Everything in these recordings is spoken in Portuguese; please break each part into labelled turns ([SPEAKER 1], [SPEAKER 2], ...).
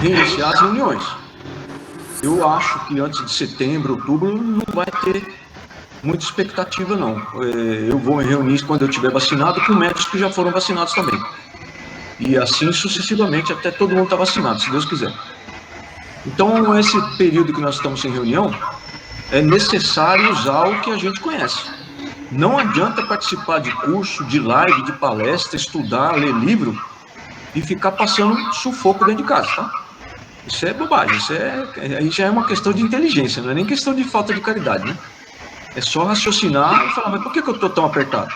[SPEAKER 1] reiniciar as reuniões. Eu acho que antes de setembro, outubro, não vai ter muita expectativa, não. Eu vou me reunir quando eu estiver vacinado com médicos que já foram vacinados também. E assim sucessivamente, até todo mundo estar vacinado, se Deus quiser. Então, esse período que nós estamos sem reunião, é necessário usar o que a gente conhece. Não adianta participar de curso, de live, de palestra, estudar, ler livro e ficar passando sufoco dentro de casa, tá? Isso é bobagem, aí já é uma questão de inteligência, não é nem questão de falta de caridade, né? É só raciocinar e falar, mas por que eu estou tão apertado?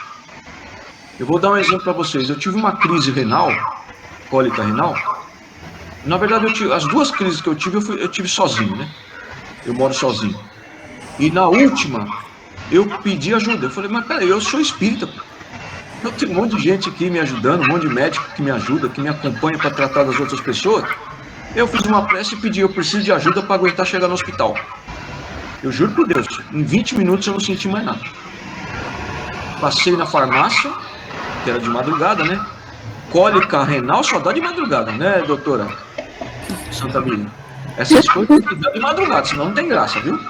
[SPEAKER 1] Eu vou dar um exemplo para vocês. Eu tive uma crise renal, cólica renal. Na verdade, as duas crises que eu tive sozinho, né? Eu moro sozinho. E na última, eu pedi ajuda. Eu falei, mas peraí, eu sou espírita. Eu tenho um monte de gente aqui me ajudando, um monte de médico que me ajuda, que me acompanha para tratar das outras pessoas. Eu fiz uma prece e pedi, eu preciso de ajuda para aguentar chegar no hospital. Eu juro por Deus, em 20 minutos eu não senti mais nada. Passei na farmácia, que era de madrugada, né? Cólica renal só dá de madrugada, né, doutora Santa Miriam? Essas coisas tem que dar de madrugada, senão não tem graça, viu?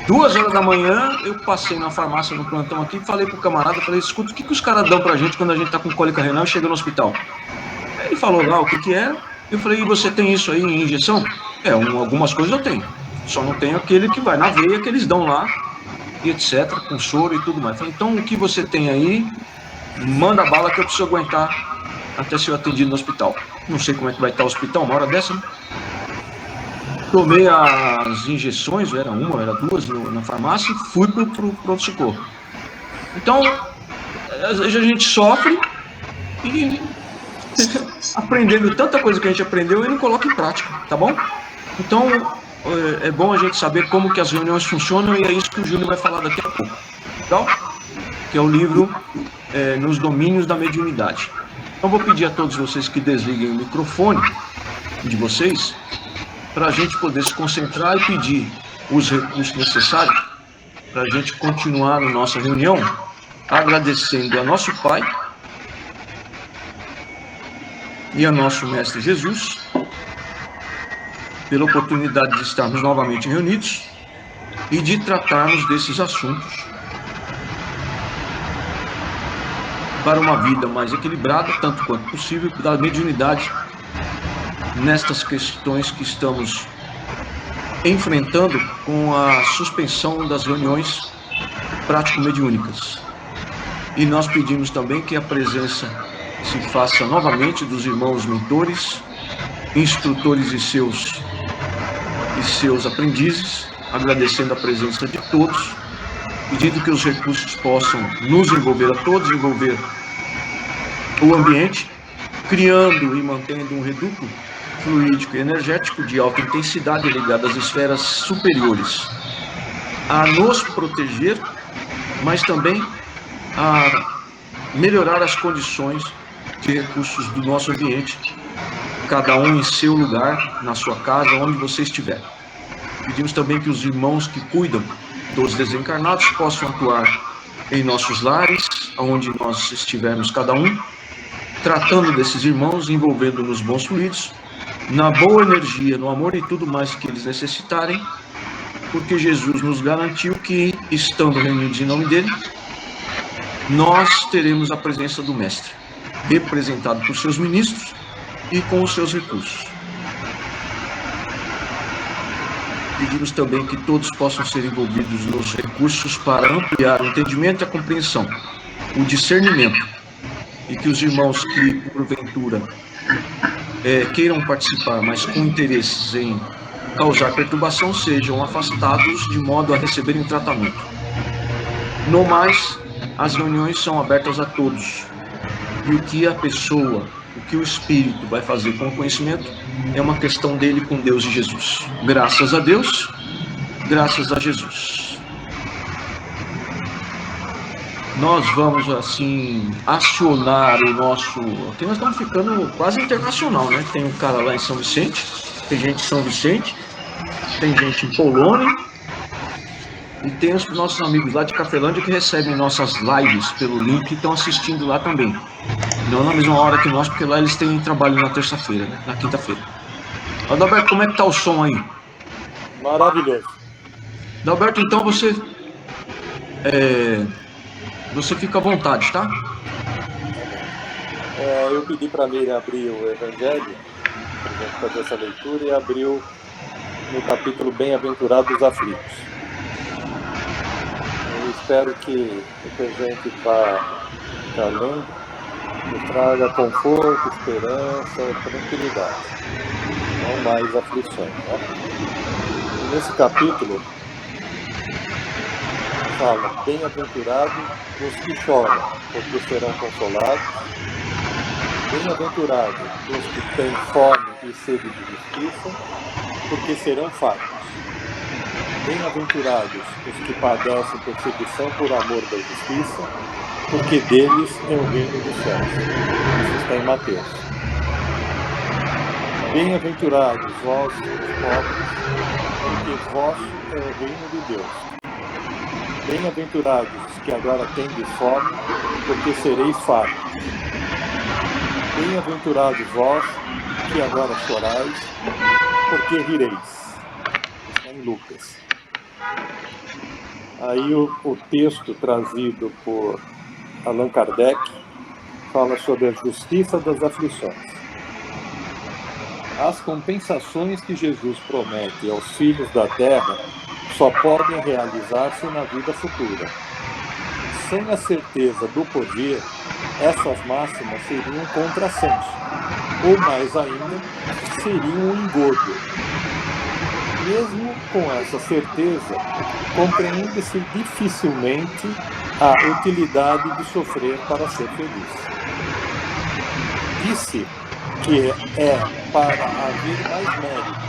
[SPEAKER 1] 2h da manhã, eu passei na farmácia no plantão aqui, falei pro camarada, falei, escuta, o que os caras dão pra gente quando a gente tá com cólica renal e chega no hospital? Aí ele falou lá o que era, eu falei, e você tem isso aí em injeção? Algumas coisas eu tenho, só não tenho aquele que vai na veia, que eles dão lá, e etc, com soro e tudo mais. Eu falei, então o que você tem aí, manda bala que eu preciso aguentar até ser atendido no hospital. Não sei como é que vai estar o hospital, uma hora dessa, né? Tomei as injeções, era uma, era duas na farmácia e fui pro pronto-socorro. Então, às vezes a gente sofre e aprendendo tanta coisa que a gente aprendeu e não coloca em prática, tá bom? Então, é bom a gente saber como que as reuniões funcionam e é isso que o Júnior vai falar daqui a pouco, legal? Que é o livro Nos Domínios da Mediunidade. Então, vou pedir a todos vocês que desliguem o microfone de vocês para a gente poder se concentrar e pedir os recursos necessários para a gente continuar na nossa reunião, agradecendo a nosso Pai e a nosso Mestre Jesus pela oportunidade de estarmos novamente reunidos e de tratarmos desses assuntos para uma vida mais equilibrada, tanto quanto possível, da mediunidade nestas questões que estamos enfrentando com a suspensão das reuniões prático-mediúnicas. E nós pedimos também que a presença se faça novamente dos irmãos mentores, instrutores e seus aprendizes, agradecendo a presença de todos, pedindo que os recursos possam nos envolver a todos, envolver o ambiente, criando e mantendo um reduto fluídico e energético de alta intensidade ligado às esferas superiores, a nos proteger, mas também a melhorar as condições de recursos do nosso ambiente, cada um em seu lugar, na sua casa, onde você estiver. Pedimos também que os irmãos que cuidam dos desencarnados possam atuar em nossos lares, onde nós estivermos cada um, tratando desses irmãos, envolvendo nos bons fluidos, na boa energia, no amor e tudo mais que eles necessitarem, porque Jesus nos garantiu que, estando reunidos em nome dele, nós teremos a presença do Mestre, representado por seus ministros e com os seus recursos. Pedimos também que todos possam ser envolvidos nos recursos para ampliar o entendimento e a compreensão, o discernimento, e que os irmãos que, porventura, queiram participar, mas com interesses em causar perturbação, sejam afastados de modo a receberem tratamento. No mais, as reuniões são abertas a todos. E o que a pessoa, o que o espírito vai fazer com o conhecimento é uma questão dele com Deus e Jesus. Graças a Deus, graças a Jesus. Nós vamos, assim, acionar o nosso... Aqui nós estamos ficando quase internacional, né? Tem um cara lá em São Vicente, tem gente em São Vicente, tem gente em Polônia, e tem os nossos amigos lá de Cafelândia que recebem nossas lives pelo link e estão assistindo lá também. Não na mesma hora que nós, porque lá eles têm trabalho na terça-feira, né? Na quinta-feira. Adalberto, como é que tá o som aí?
[SPEAKER 2] Maravilhoso.
[SPEAKER 1] Adalberto, então você fica à vontade, tá?
[SPEAKER 2] Eu pedi para a Miriam abrir o Evangelho, para a gente fazer essa leitura, e abriu no capítulo Bem-aventurados aflitos. Eu espero que o que a gente vá lendo nos traga conforto, esperança, tranquilidade, não mais aflições, né? E nesse capítulo fala: bem-aventurados os que choram, porque serão consolados. Bem-aventurados os que têm fome e sede de justiça, porque serão fartos. Bem-aventurados os que padecem perseguição por amor da justiça, porque deles é o reino dos céus. Isso está em Mateus. Bem-aventurados vós, os pobres, porque vosso é o reino de Deus. Bem-aventurados os que agora tendes fome, porque sereis fartos. Bem-aventurados vós, que agora chorais, porque rireis. Está em Lucas. Aí o texto trazido por Allan Kardec fala sobre a justiça das aflições. As compensações que Jesus promete aos filhos da terra só podem realizar-se na vida futura. Sem a certeza do porvir, essas máximas seriam um contrassenso, ou mais ainda, seriam um engodo. Mesmo com essa certeza, compreende-se dificilmente a utilidade de sofrer para ser feliz. Disse que é para haver mais mérito.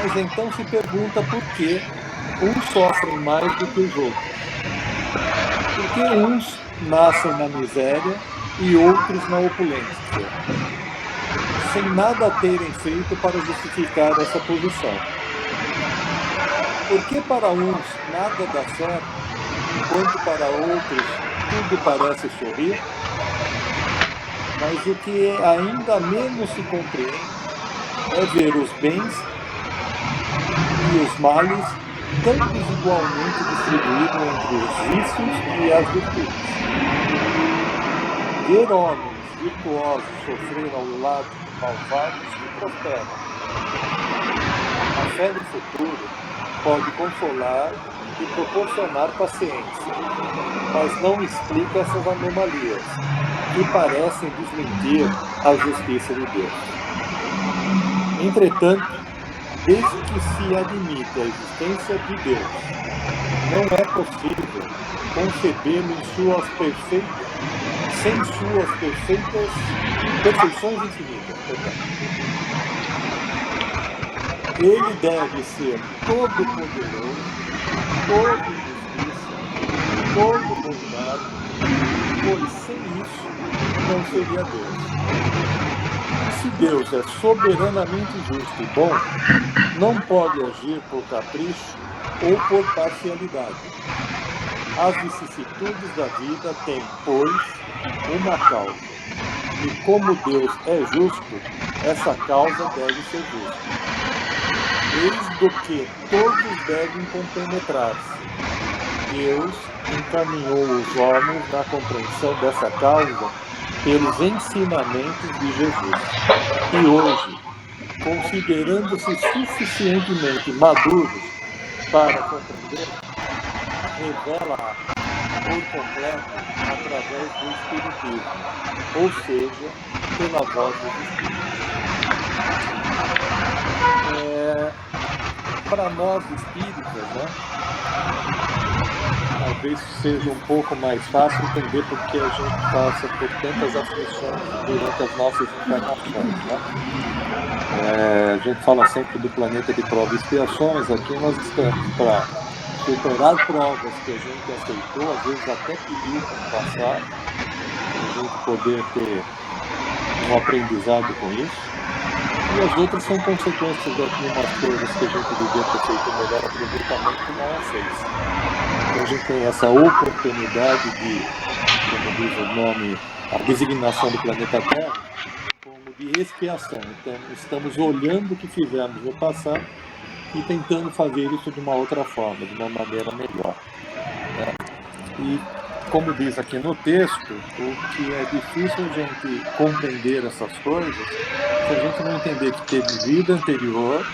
[SPEAKER 2] Mas então se pergunta por que uns sofrem mais do que os outros. Por que uns nascem na miséria e outros na opulência, sem nada terem feito para justificar essa posição? Por que para uns nada dá certo, enquanto para outros tudo parece sorrir? Mas o que ainda menos se compreende é ver os bens e os males tão desigualmente distribuídos entre os vícios e as virtudes. Ver homens virtuosos sofrer ao lado de malvados que prosperam. A fé no futuro pode consolar e proporcionar paciência, mas não explica essas anomalias, que parecem desmentir a justiça de Deus. Entretanto, desde que se admite a existência de Deus, não é possível concebê-lo sem suas perfeições infinitas. Ele deve ser todo-poderoso, todo-justiça, todo-bondade, pois sem isso não seria Deus. Se Deus é soberanamente justo e bom, não pode agir por capricho ou por parcialidade. As vicissitudes da vida têm, pois, uma causa. E como Deus é justo, essa causa deve ser justa. Eis do que todos devem compenetrar-se. Deus encaminhou os homens na compreensão dessa causa pelos ensinamentos de Jesus. E hoje, considerando-se suficientemente maduros para compreender, revela-a por completo através do Espiritismo, ou seja, pela voz dos Espíritos. Para nós espíritas, né, talvez seja um pouco mais fácil entender porque a gente passa por tantas aflições durante as nossas encarnações, né? A gente fala sempre do planeta de provas e expiações. Aqui nós estamos para superar provas que a gente aceitou, às vezes até pediu para passar, para a gente poder ter um aprendizado com isso. E as outras são consequências de algumas coisas que a gente devia ter feito melhor aproveitamento e não fez. Então a gente tem essa oportunidade de, como diz o nome, a designação do planeta Terra, como de e expiação. Então, estamos olhando o que fizemos no passado e tentando fazer isso de uma outra forma, de uma maneira melhor, né? E, como diz aqui no texto, o que é difícil a gente compreender essas coisas se a gente não entender que teve vida anterior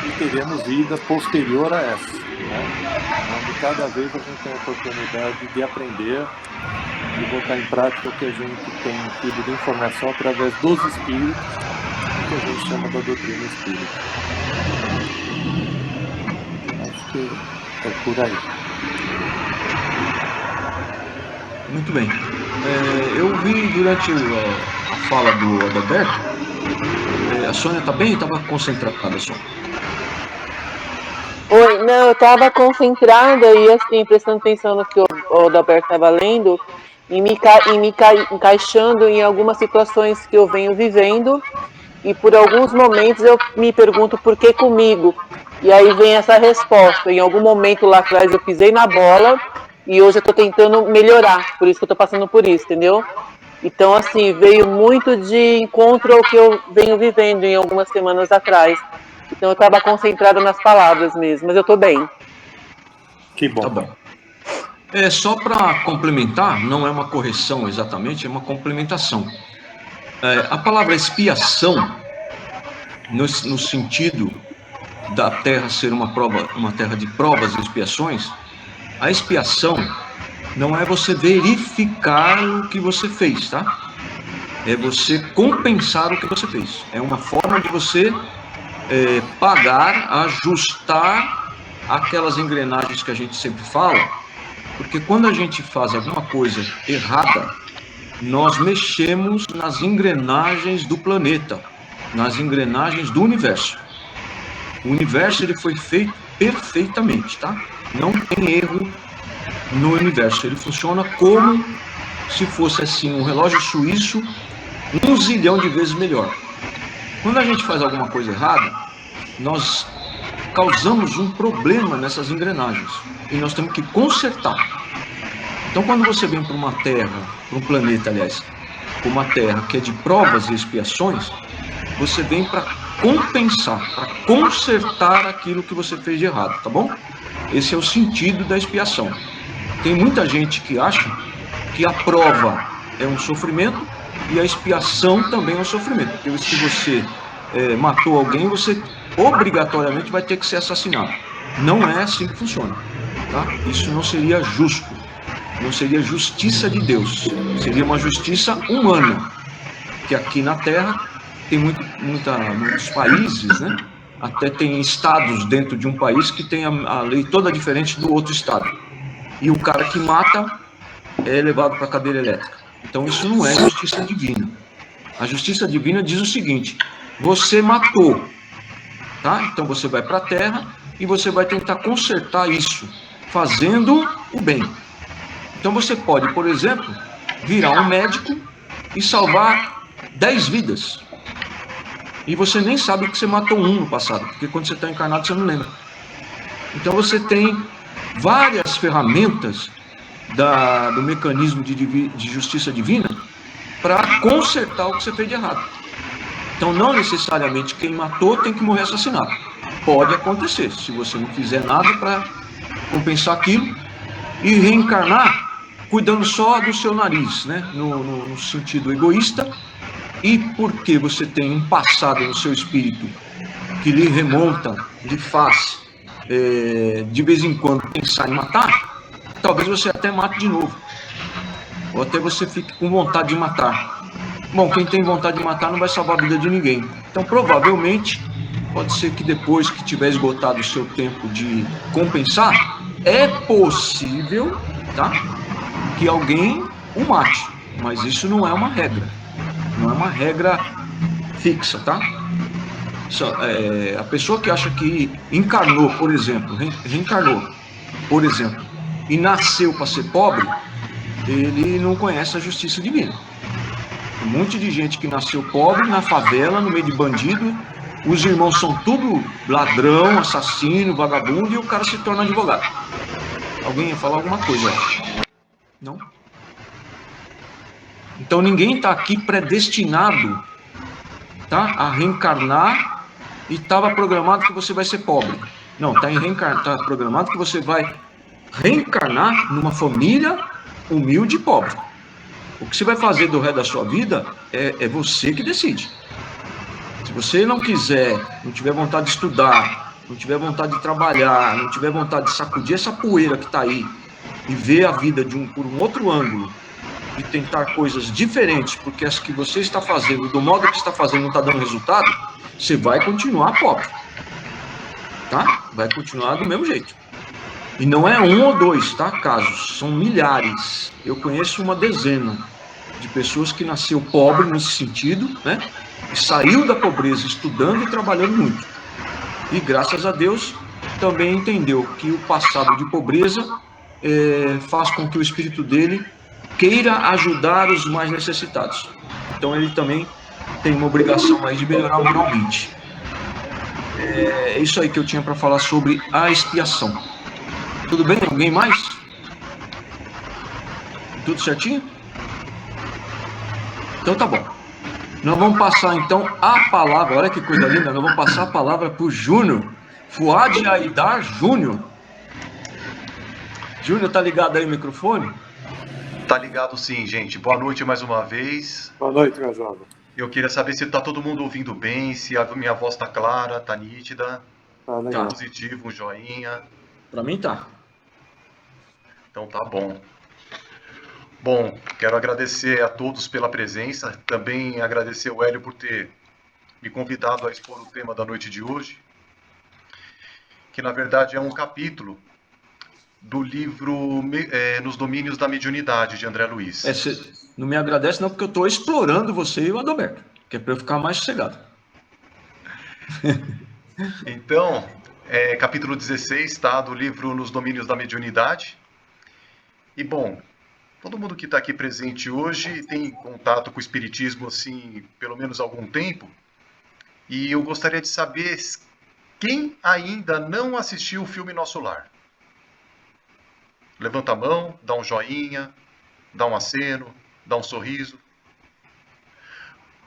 [SPEAKER 2] e teremos vida posterior a essa, né? Onde cada vez a gente tem a oportunidade de aprender e botar em prática o que a gente tem tido de informação através dos espíritos, que a gente chama da doutrina espírita. Acho que é por aí.
[SPEAKER 1] Muito bem. Eu vi durante a fala do Adalberto, a Sônia está bem? Estava concentrada, Sônia?
[SPEAKER 3] Oi, não, eu estava concentrada e assim, prestando atenção no que o Adalberto estava lendo e encaixando em algumas situações que eu venho vivendo, e por alguns momentos eu me pergunto por que comigo. E aí vem essa resposta. Em algum momento lá atrás eu pisei na bola e hoje eu estou tentando melhorar, por isso que eu estou passando por isso, entendeu? Então, assim, veio muito de encontro ao que eu venho vivendo em algumas semanas atrás. Então eu estava concentrada nas palavras mesmo, mas eu estou bem.
[SPEAKER 2] Que bom.
[SPEAKER 1] Tá bom. Só para complementar, não é uma correção exatamente, é uma complementação. A palavra expiação, no sentido da Terra ser uma terra de provas e expiações, a expiação não é você verificar o que você fez, tá? É você compensar o que você fez. É uma forma de você pagar, ajustar aquelas engrenagens que a gente sempre fala, porque quando a gente faz alguma coisa errada, nós mexemos nas engrenagens do planeta, nas engrenagens do universo. O universo ele foi feito perfeitamente, tá? Não tem erro no universo. Ele funciona como se fosse assim um relógio suíço 1 zilhão de vezes melhor. Quando a gente faz alguma coisa errada, nós causamos um problema nessas engrenagens e nós temos que consertar. Então, quando você vem para uma Terra, para um planeta, aliás, para uma Terra que é de provas e expiações, você vem para compensar, para consertar aquilo que você fez de errado, tá bom? Esse é o sentido da expiação. Tem muita gente que acha que a prova é um sofrimento e a expiação também é um sofrimento. Porque se você matou alguém, você obrigatoriamente vai ter que ser assassinado. Não é assim que funciona, tá? Isso não seria justo, não seria justiça de Deus, seria uma justiça humana, que aqui na Terra tem muitos países, né? Até tem estados dentro de um país que tem a lei toda diferente do outro estado. E o cara que mata é levado para a cadeira elétrica. Então isso não é justiça divina. A justiça divina diz o seguinte: você matou, tá? Então você vai para a Terra e você vai tentar consertar isso, fazendo o bem. Então você pode, por exemplo, virar um médico e salvar 10 vidas. E você nem sabe que você matou um no passado, porque quando você está encarnado você não lembra. Então você tem várias ferramentas do mecanismo de justiça divina para consertar o que você fez de errado. Então não necessariamente quem matou tem que morrer assassinado. Pode acontecer, se você não fizer nada para compensar aquilo e reencarnar cuidando só do seu nariz, né? No sentido egoísta, e porque você tem um passado no seu espírito que lhe remonta, lhe faz de vez em quando pensar em matar, talvez você até mate de novo, ou até você fique com vontade de matar. Bom, quem tem vontade de matar não vai salvar a vida de ninguém. Então provavelmente pode ser que depois que tiver esgotado o seu tempo de compensar, é possível, tá, que alguém o mate, mas isso não é uma regra, não é uma regra fixa, tá? A pessoa que acha que encarnou, por exemplo, reencarnou, por exemplo, e nasceu para ser pobre, ele não conhece a justiça divina. Um monte de gente que nasceu pobre, na favela, no meio de bandido, os irmãos são tudo ladrão, assassino, vagabundo, e o cara se torna advogado. Alguém ia falar alguma coisa, eu acho. Não? Então ninguém está aqui predestinado tá? A reencarnar e estava programado que você vai ser pobre. Não, tá programado que você vai reencarnar numa família humilde e pobre. O que você vai fazer do resto da sua vida é você que decide. Se você não quiser, não tiver vontade de estudar, não tiver vontade de trabalhar, não tiver vontade de sacudir essa poeira que está aí e ver a vida por um outro ângulo e tentar coisas diferentes, porque as que você está fazendo, do modo que está fazendo, não está dando resultado, você vai continuar pobre. Tá? Vai continuar do mesmo jeito. E não é um ou dois, tá? Casos, são milhares. Eu conheço uma dezena de pessoas que nasceu pobre nesse sentido, né? E saiu da pobreza estudando e trabalhando muito. E graças a Deus também entendeu que o passado de pobreza faz com que o espírito dele queira ajudar os mais necessitados. Então ele também tem uma obrigação aí de melhorar moralmente. É isso aí que eu tinha para falar sobre a expiação. Tudo bem? Alguém mais? Tudo certinho? Então tá bom. Nós vamos passar então a palavra, olha que coisa linda, nós vamos passar a palavra para o Júnior, Fuad Aidar Júnior. Júnior, tá ligado aí o microfone?
[SPEAKER 4] Tá ligado sim, gente. Boa noite mais uma vez.
[SPEAKER 2] Boa noite, meu jovem.
[SPEAKER 4] Eu queria saber se tá todo mundo ouvindo bem, se a minha voz tá clara, tá nítida,
[SPEAKER 2] Tá legal.
[SPEAKER 4] positivo, um joinha.
[SPEAKER 1] Para mim tá.
[SPEAKER 4] Então tá bom. Bom, quero agradecer a todos pela presença, também agradecer o Hélio por ter me convidado a expor o tema da noite de hoje, que na verdade é um capítulo do livro Nos Domínios da Mediunidade, de André Luiz.
[SPEAKER 1] Você não me agradece não, porque eu estou explorando você e o Adalberto, que é para eu ficar mais sossegado.
[SPEAKER 4] Então, capítulo 16, tá, do livro Nos Domínios da Mediunidade. E bom, todo mundo que está aqui presente hoje tem contato com o Espiritismo, assim, pelo menos há algum tempo. E eu gostaria de saber quem ainda não assistiu o filme Nosso Lar. Levanta a mão, dá um joinha, dá um aceno, dá um sorriso.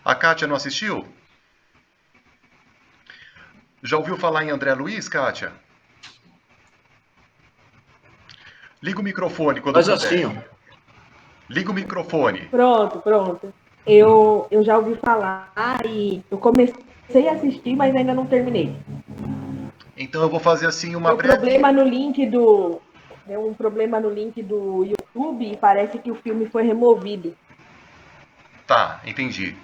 [SPEAKER 4] A Kátia não assistiu? Já ouviu falar em André Luiz, Kátia? Liga o microfone quando
[SPEAKER 1] Mas
[SPEAKER 4] puder.
[SPEAKER 1] assim, ó.
[SPEAKER 4] Liga o microfone.
[SPEAKER 5] Pronto. Eu já ouvi falar e eu comecei a assistir, mas ainda não terminei.
[SPEAKER 4] Então eu vou fazer assim uma
[SPEAKER 5] Deu
[SPEAKER 4] breve...
[SPEAKER 5] Deu um problema no link do YouTube e parece que o filme foi removido.
[SPEAKER 4] Tá, entendi.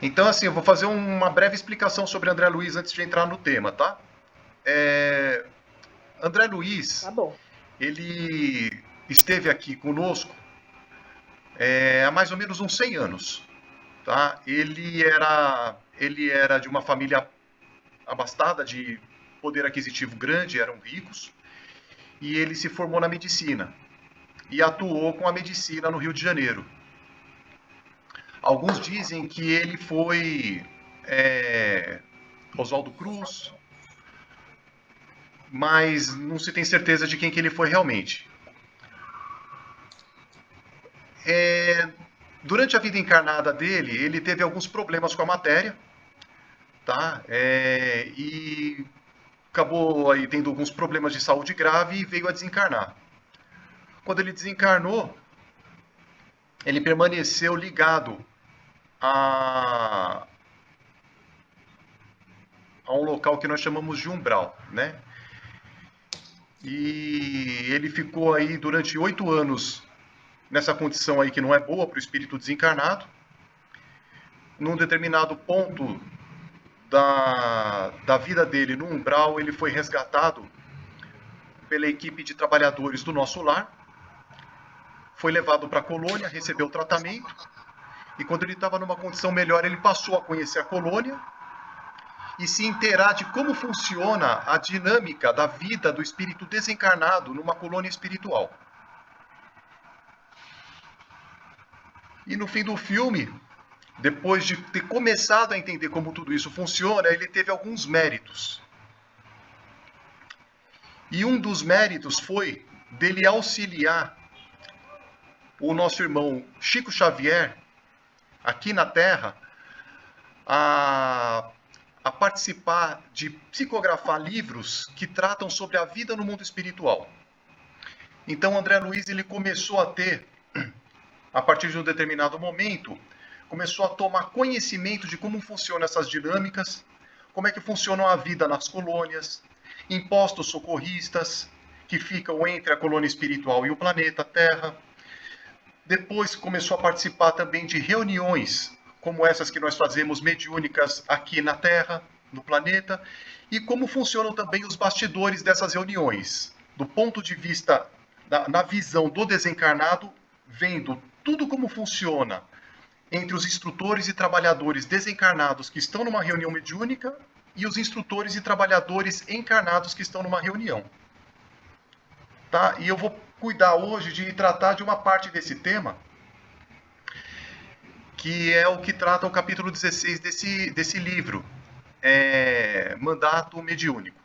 [SPEAKER 4] Então assim, eu vou fazer uma breve explicação sobre André Luiz antes de entrar no tema, tá? André Luiz,
[SPEAKER 5] Tá bom.
[SPEAKER 4] ele esteve aqui conosco há mais ou menos uns 100 anos, tá? Ele era de uma família abastada, de poder aquisitivo grande, eram ricos, e ele se formou na medicina e atuou com a medicina no Rio de Janeiro. Alguns dizem que ele foi Oswaldo Cruz, mas não se tem certeza de quem que ele foi realmente. Durante a vida encarnada dele, ele teve alguns problemas com a matéria, tá? E acabou aí tendo alguns problemas de saúde grave e veio a desencarnar. Quando ele desencarnou, ele permaneceu ligado a um local que nós chamamos de umbral, né? E ele ficou aí durante 8 anos nessa condição aí que não é boa para o espírito desencarnado. Num determinado ponto da vida dele no umbral, ele foi resgatado pela equipe de trabalhadores do Nosso Lar, foi levado para a colônia, recebeu tratamento, e quando ele estava numa condição melhor, ele passou a conhecer a colônia e se inteirar de como funciona a dinâmica da vida do espírito desencarnado numa colônia espiritual. E no fim do filme, depois de ter começado a entender como tudo isso funciona, ele teve alguns méritos. E um dos méritos foi dele auxiliar o nosso irmão Chico Xavier, aqui na Terra, a participar de psicografar livros que tratam sobre a vida no mundo espiritual. Então, André Luiz ele começou a ter, a partir de um determinado momento, começou a tomar conhecimento de como funcionam essas dinâmicas, como é que funciona a vida nas colônias, impostos socorristas que ficam entre a colônia espiritual e o planeta Terra. Depois começou a participar também de reuniões, como essas que nós fazemos mediúnicas aqui na Terra, no planeta, e como funcionam também os bastidores dessas reuniões, do ponto de vista, na visão do desencarnado, vendo tudo como funciona entre os instrutores e trabalhadores desencarnados que estão numa reunião mediúnica e os instrutores e trabalhadores encarnados que estão numa reunião. Tá? E eu vou cuidar hoje de tratar de uma parte desse tema, que é o que trata o capítulo 16 desse livro, Mandato Mediúnico.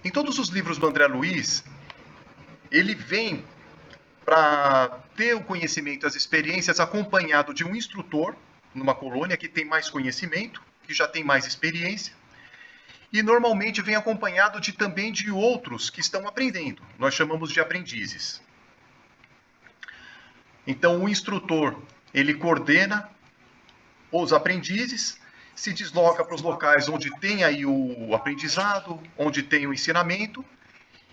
[SPEAKER 4] Em todos os livros do André Luiz, ele vem para ter o conhecimento, as experiências, acompanhado de um instrutor numa colônia que tem mais conhecimento, que já tem mais experiência, e normalmente vem acompanhado também de outros que estão aprendendo. Nós chamamos de aprendizes. Então, o instrutor, ele coordena os aprendizes, se desloca para os locais onde tem aí o aprendizado, onde tem o ensinamento,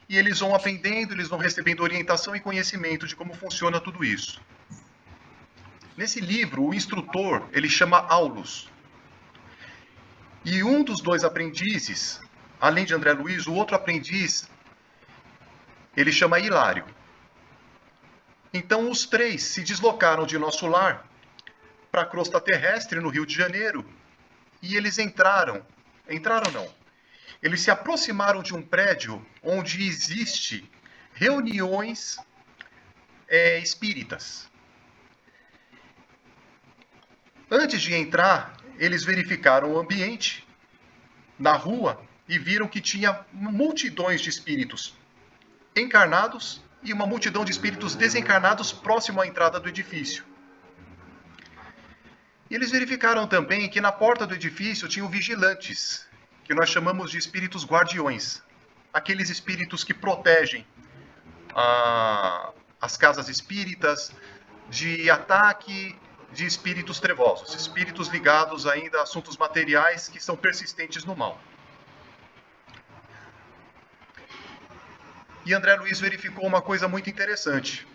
[SPEAKER 4] e eles vão aprendendo, eles vão recebendo orientação e conhecimento de como funciona tudo isso. Nesse livro, o instrutor, ele chama Aulus. E um dos dois aprendizes, além de André Luiz, o outro aprendiz, ele chama Hilário. Então, os três se deslocaram de nosso lar para a crosta terrestre, no Rio de Janeiro, e eles eles se aproximaram de um prédio onde existe reuniões espíritas. Antes de entrar, eles verificaram o ambiente na rua e viram que tinha multidões de espíritos encarnados e uma multidão de espíritos desencarnados próximo à entrada do edifício. E eles verificaram também que na porta do edifício tinham vigilantes, que nós chamamos de espíritos guardiões. Aqueles espíritos que protegem as casas espíritas de ataque de espíritos trevosos, espíritos ligados ainda a assuntos materiais que são persistentes no mal. E André Luiz verificou uma coisa muito interessante.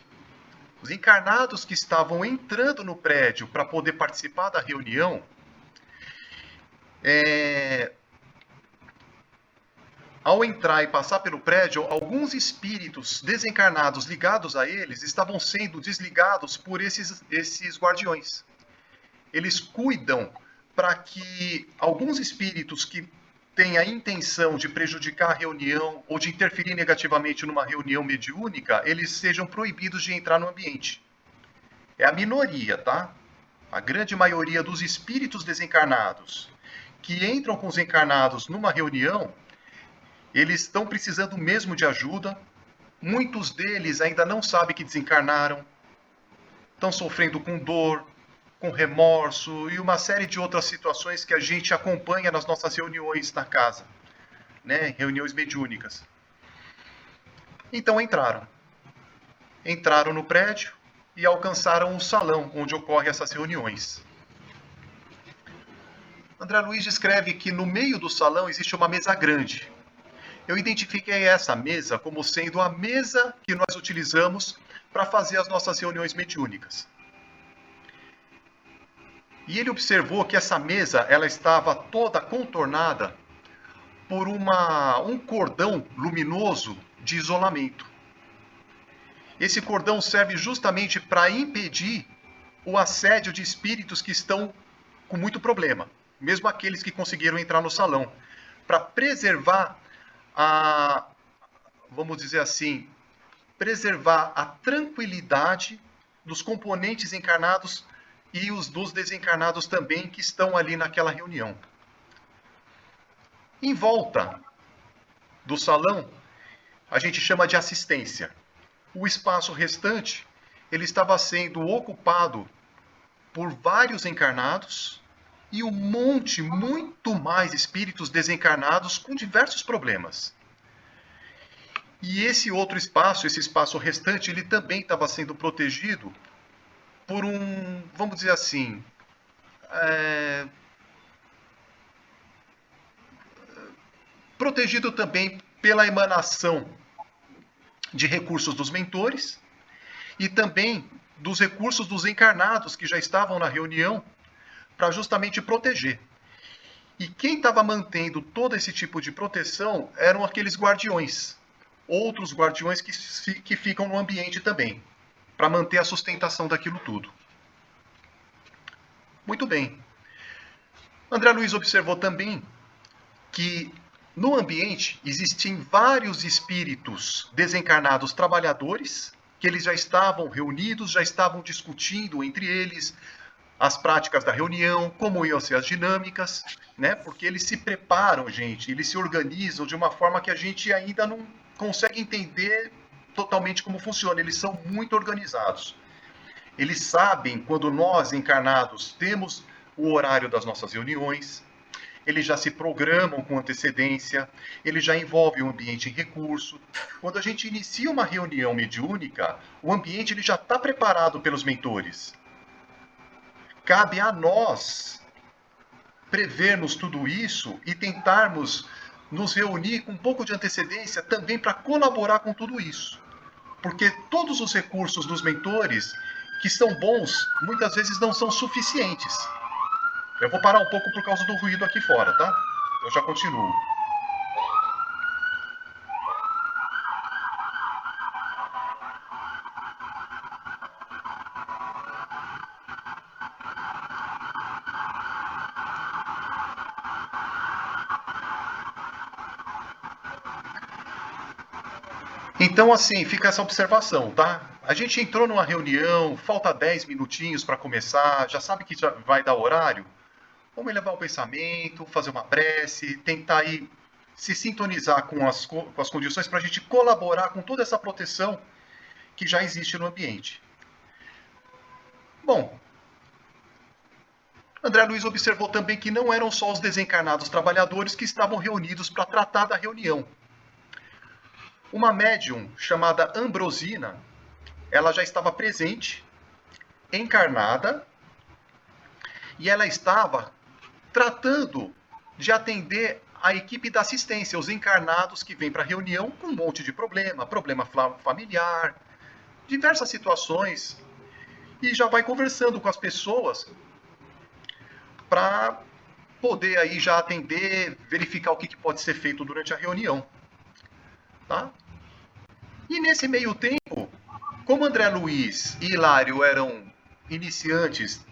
[SPEAKER 4] Os encarnados que estavam entrando no prédio para poder participar da reunião, ao entrar e passar pelo prédio, alguns espíritos desencarnados ligados a eles estavam sendo desligados por esses guardiões. Eles cuidam para que alguns espíritos que têm a intenção de prejudicar a reunião ou de interferir negativamente numa reunião mediúnica, eles sejam proibidos de entrar no ambiente. É a minoria, tá? A grande maioria dos espíritos desencarnados que entram com os encarnados numa reunião, eles estão precisando mesmo de ajuda. Muitos deles ainda não sabem que desencarnaram, estão sofrendo com dor, com remorso e uma série de outras situações que a gente acompanha nas nossas reuniões na casa, né? Reuniões mediúnicas. Então entraram no prédio e alcançaram o salão onde ocorrem essas reuniões. André Luiz descreve que no meio do salão existe uma mesa grande. Eu identifiquei essa mesa como sendo a mesa que nós utilizamos para fazer as nossas reuniões mediúnicas. E ele observou que essa mesa ela estava toda contornada por um cordão luminoso de isolamento. Esse cordão serve justamente para impedir o assédio de espíritos que estão com muito problema, mesmo aqueles que conseguiram entrar no salão, para preservar vamos dizer assim, preservar a tranquilidade dos componentes encarnados e os dos desencarnados também que estão ali naquela reunião. Em volta do salão, a gente chama de assistência. O espaço restante, ele estava sendo ocupado por vários encarnados e um monte, muito mais espíritos desencarnados com diversos problemas. E esse outro espaço, esse espaço restante, ele também estava sendo protegido por um, vamos dizer assim, protegido também pela emanação de recursos dos mentores e também dos recursos dos encarnados que já estavam na reunião para justamente proteger. E quem estava mantendo todo esse tipo de proteção eram aqueles guardiões, outros guardiões que ficam no ambiente também, para manter a sustentação daquilo tudo. Muito bem. André Luiz observou também que no ambiente existem vários espíritos desencarnados trabalhadores, que eles já estavam reunidos, já estavam discutindo entre eles as práticas da reunião, como iam ser as dinâmicas, né? Porque eles se preparam, gente, eles se organizam de uma forma que a gente ainda não consegue entender totalmente como funciona. Eles são muito organizados. Eles sabem quando nós, encarnados, temos o horário das nossas reuniões, eles já se programam com antecedência, eles já envolvem o ambiente em recurso. Quando a gente inicia uma reunião mediúnica, o ambiente ele já está preparado pelos mentores. Cabe a nós prevermos tudo isso e tentarmos nos reunir com um pouco de antecedência também para colaborar com tudo isso. Porque todos os recursos dos mentores, que são bons, muitas vezes não são suficientes. Eu vou parar um pouco por causa do ruído aqui fora, tá? Eu já continuo. Então, assim, fica essa observação, tá? A gente entrou numa reunião, falta 10 minutinhos para começar, já sabe que já vai dar horário? Vamos elevar o pensamento, fazer uma prece, tentar aí se sintonizar com as condições para a gente colaborar com toda essa proteção que já existe no ambiente. Bom, André Luiz observou também que não eram só os desencarnados trabalhadores que estavam reunidos para tratar da reunião. Uma médium chamada Ambrosina, ela já estava presente, encarnada, e ela estava tratando de atender a equipe da assistência, os encarnados que vêm para a reunião com um monte de problema familiar, diversas situações, e já vai conversando com as pessoas para poder aí já atender, verificar o que pode ser feito durante a reunião. Tá? E nesse meio tempo, como André Luiz e Hilário eram iniciantes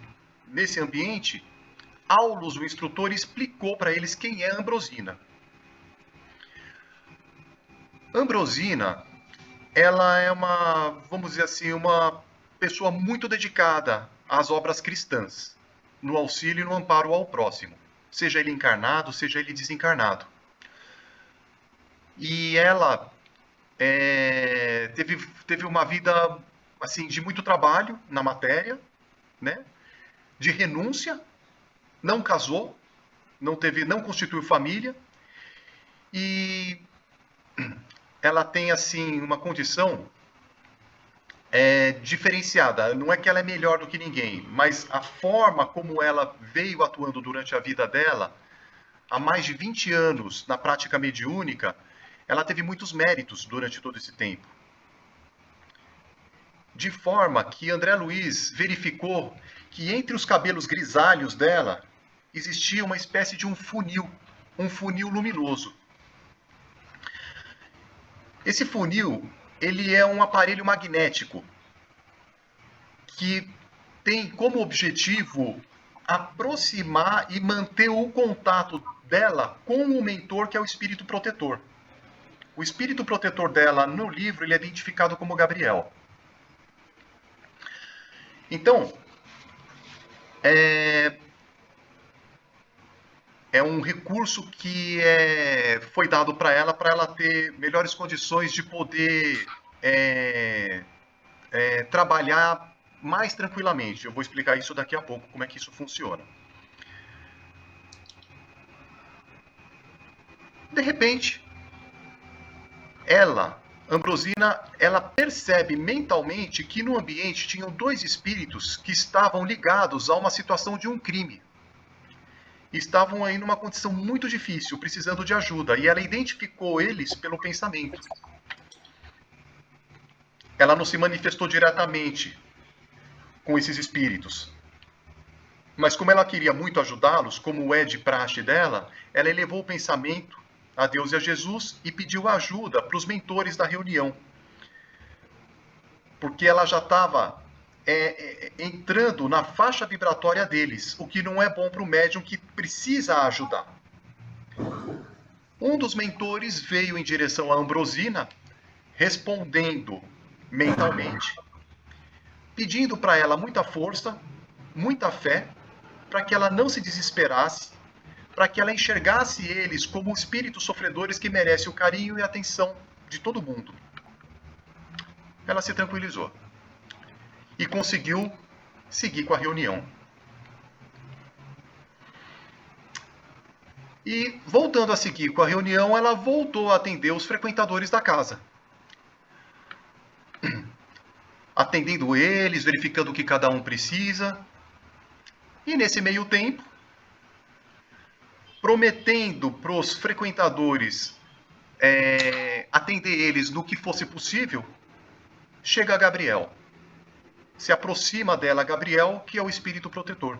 [SPEAKER 4] nesse ambiente, Aulus, o instrutor, explicou para eles quem é Ambrosina. Ambrosina, ela é uma, vamos dizer assim, uma pessoa muito dedicada às obras cristãs, no auxílio e no amparo ao próximo, seja ele encarnado, seja ele desencarnado. E ela teve uma vida assim de muito trabalho na matéria, né? De renúncia, não casou, não constituiu família, e ela tem assim uma condição diferenciada. Não é que ela é melhor do que ninguém, mas a forma como ela veio atuando durante a vida dela, há mais de 20 anos na prática mediúnica, ela teve muitos méritos durante todo esse tempo. De forma que André Luiz verificou que entre os cabelos grisalhos dela existia uma espécie de um funil luminoso. Esse funil, ele é um aparelho magnético que tem como objetivo aproximar e manter o contato dela com o mentor, que é o espírito protetor. O espírito protetor dela, no livro, ele é identificado como Gabriel. Então, é um recurso que foi dado para ela ter melhores condições de poder trabalhar mais tranquilamente. Eu vou explicar isso daqui a pouco, como é que isso funciona. De repente, Ambrosina, ela percebe mentalmente que no ambiente tinham dois espíritos que estavam ligados a uma situação de um crime. Estavam aí numa condição muito difícil, precisando de ajuda, e ela identificou eles pelo pensamento. Ela não se manifestou diretamente com esses espíritos. Mas como ela queria muito ajudá-los, como é de praxe dela, ela elevou o pensamento a Deus e a Jesus e pediu ajuda para os mentores da reunião. Porque ela já estava entrando na faixa vibratória deles, o que não é bom para o médium que precisa ajudar. Um dos mentores veio em direção a Ambrosina, respondendo mentalmente, pedindo para ela muita força, muita fé, para que ela não se desesperasse, para que ela enxergasse eles como espíritos sofredores que merecem o carinho e a atenção de todo mundo. Ela se tranquilizou e conseguiu seguir com a reunião. E, voltando a seguir com a reunião, ela voltou a atender os frequentadores da casa. Atendendo eles, verificando o que cada um precisa. E, nesse meio tempo, prometendo para os frequentadores atender eles no que fosse possível, chega Gabriel. Se aproxima dela Gabriel, que é o espírito protetor.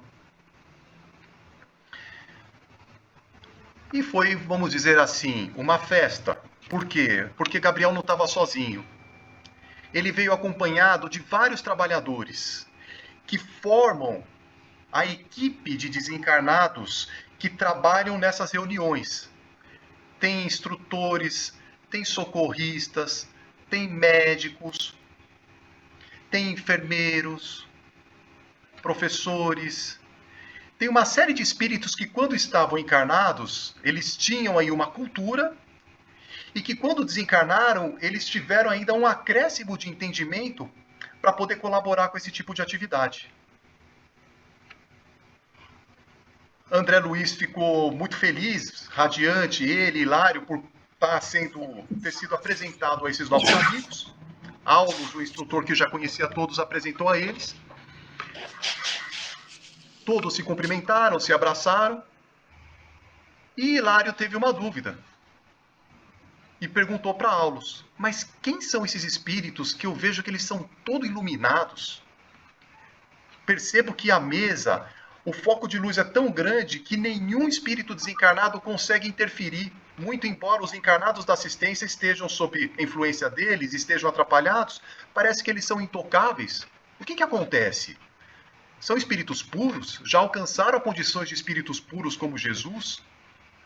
[SPEAKER 4] E foi, vamos dizer assim, uma festa. Por quê? Porque Gabriel não estava sozinho. Ele veio acompanhado de vários trabalhadores que formam a equipe de desencarnados que trabalham nessas reuniões. Tem instrutores, tem socorristas, tem médicos, tem enfermeiros, professores. Tem uma série de espíritos que, quando estavam encarnados, eles tinham aí uma cultura e que, quando desencarnaram, eles tiveram ainda um acréscimo de entendimento para poder colaborar com esse tipo de atividade. André Luiz ficou muito feliz, radiante, ele, Hilário, por ter sido apresentado a esses novos amigos. Aulus, o instrutor que já conhecia todos, apresentou a eles. Todos se cumprimentaram, se abraçaram. E Hilário teve uma dúvida. E perguntou para Aulus, mas quem são esses espíritos que eu vejo que eles são todos iluminados? Percebo que a mesa, o foco de luz é tão grande que nenhum espírito desencarnado consegue interferir, muito embora os encarnados da assistência estejam sob influência deles, estejam atrapalhados, parece que eles são intocáveis. O que acontece? São espíritos puros? Já alcançaram condições de espíritos puros como Jesus?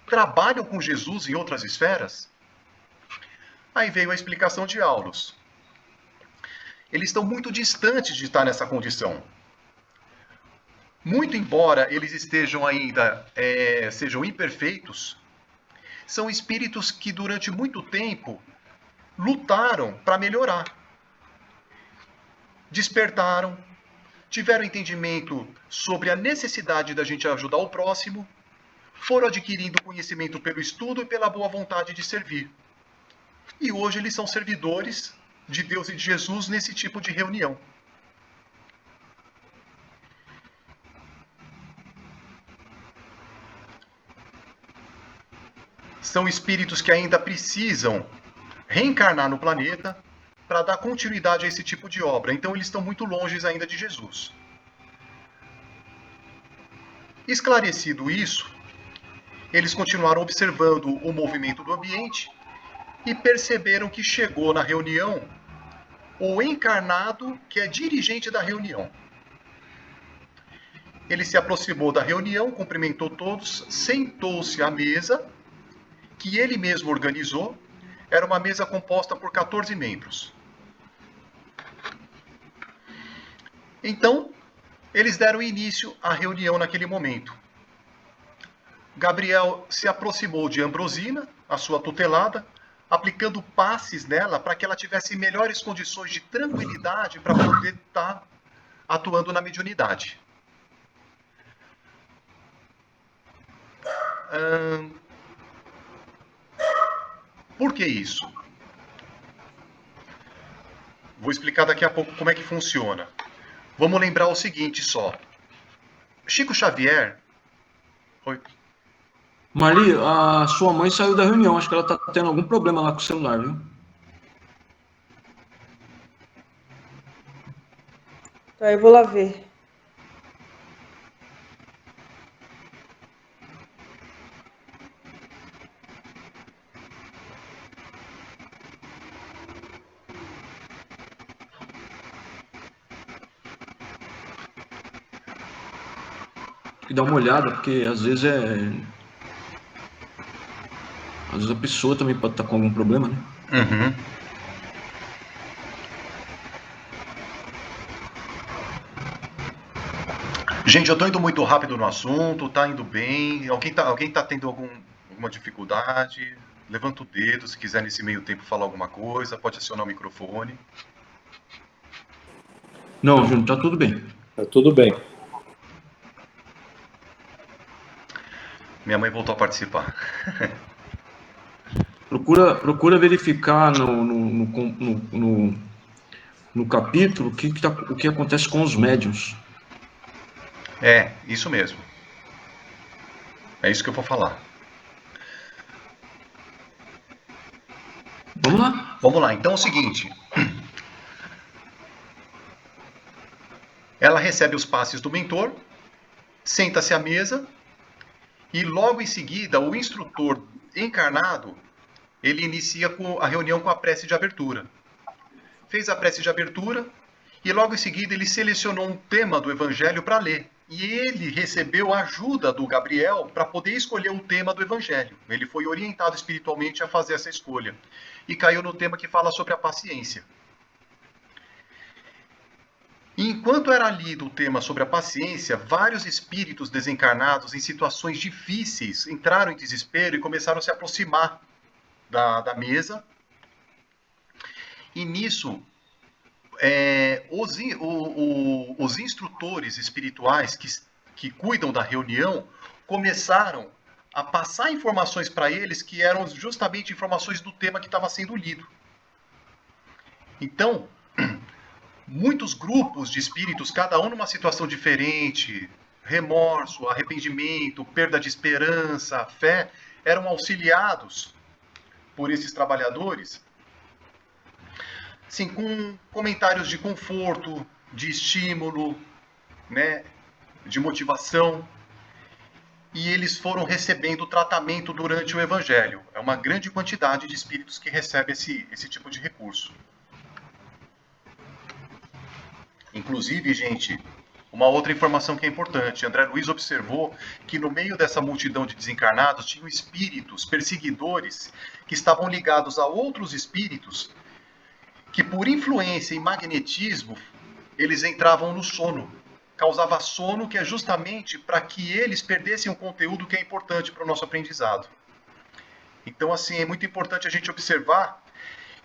[SPEAKER 4] Trabalham com Jesus em outras esferas? Aí veio a explicação de Aulus. Eles estão muito distantes de estar nessa condição. Muito embora eles estejam ainda, sejam imperfeitos, são espíritos que durante muito tempo lutaram para melhorar. Despertaram, tiveram entendimento sobre a necessidade da gente ajudar o próximo, foram adquirindo conhecimento pelo estudo e pela boa vontade de servir. E hoje eles são servidores de Deus e de Jesus nesse tipo de reunião. São espíritos que ainda precisam reencarnar no planeta para dar continuidade a esse tipo de obra. Então eles estão muito longe ainda de Jesus. Esclarecido isso, eles continuaram observando o movimento do ambiente e perceberam que chegou na reunião o encarnado que é dirigente da reunião. Ele se aproximou da reunião, cumprimentou todos, sentou-se à mesa que ele mesmo organizou. Era uma mesa composta por 14 membros. Então, eles deram início à reunião naquele momento. Gabriel se aproximou de Ambrosina, a sua tutelada, aplicando passes nela para que ela tivesse melhores condições de tranquilidade para poder estar atuando na mediunidade. Por que isso? Vou explicar daqui a pouco como é que funciona. Vamos lembrar o seguinte só. Chico Xavier... Oi.
[SPEAKER 1] Marli, a sua mãe saiu da reunião. Acho que ela está tendo algum problema lá com o celular, viu?
[SPEAKER 5] Tá, eu vou lá ver.
[SPEAKER 1] Tem que dar uma olhada, porque às vezes às vezes a pessoa também pode estar com algum problema, né?
[SPEAKER 4] Uhum. Gente, eu tô indo muito rápido no assunto, tá indo bem. Alguém tá tendo alguma dificuldade? Levanta o dedo, se quiser nesse meio tempo falar alguma coisa, pode acionar o microfone.
[SPEAKER 1] Não, Júnior, tá tudo bem.
[SPEAKER 2] Tá tudo bem.
[SPEAKER 4] Minha mãe voltou a participar.
[SPEAKER 1] Procura verificar no capítulo o que acontece com os médiuns.
[SPEAKER 4] É, isso mesmo. É isso que eu vou falar.
[SPEAKER 1] Vamos lá.
[SPEAKER 4] Vamos lá, então é o seguinte. Ela recebe os passes do mentor, senta-se à mesa e logo em seguida o instrutor encarnado, ele inicia a reunião com a prece de abertura. Fez a prece de abertura e logo em seguida ele selecionou um tema do Evangelho para ler. E ele recebeu a ajuda do Gabriel para poder escolher o tema do Evangelho. Ele foi orientado espiritualmente a fazer essa escolha. E caiu no tema que fala sobre a paciência. E enquanto era lido o tema sobre a paciência, vários espíritos desencarnados em situações difíceis entraram em desespero e começaram a se aproximar da mesa. E nisso, os instrutores espirituais que cuidam da reunião começaram a passar informações para eles que eram justamente informações do tema que estava sendo lido. Então, muitos grupos de espíritos, cada um numa situação diferente, remorso, arrependimento, perda de esperança, fé, eram auxiliados por esses trabalhadores, sim, com comentários de conforto, de estímulo, né, de motivação, e eles foram recebendo tratamento durante o Evangelho. É uma grande quantidade de espíritos que recebe esse tipo de recurso. Inclusive, gente, uma outra informação que é importante. André Luiz observou que no meio dessa multidão de desencarnados tinham espíritos perseguidores que estavam ligados a outros espíritos que, por influência e magnetismo, eles entravam no sono. Causava sono, que é justamente para que eles perdessem um conteúdo que é importante para o nosso aprendizado. Então, assim, é muito importante a gente observar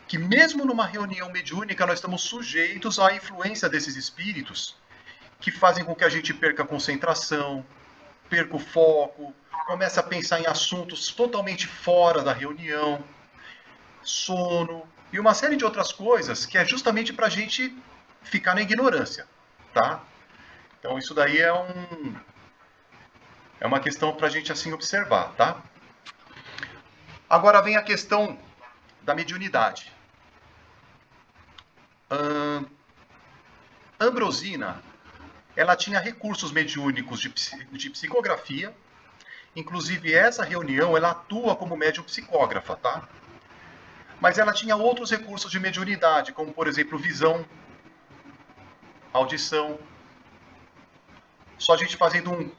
[SPEAKER 4] que mesmo numa reunião mediúnica nós estamos sujeitos à influência desses espíritos que fazem com que a gente perca a concentração, perca o foco, comece a pensar em assuntos totalmente fora da reunião, sono e uma série de outras coisas que é justamente para a gente ficar na ignorância, tá? Então isso daí é uma questão para a gente assim observar, tá? Agora vem a questão da mediunidade. Ambrosina, ela tinha recursos mediúnicos de psicografia, inclusive essa reunião ela atua como médium psicógrafa, tá? Mas ela tinha outros recursos de mediunidade, como por exemplo visão, audição. Só a gente fazendo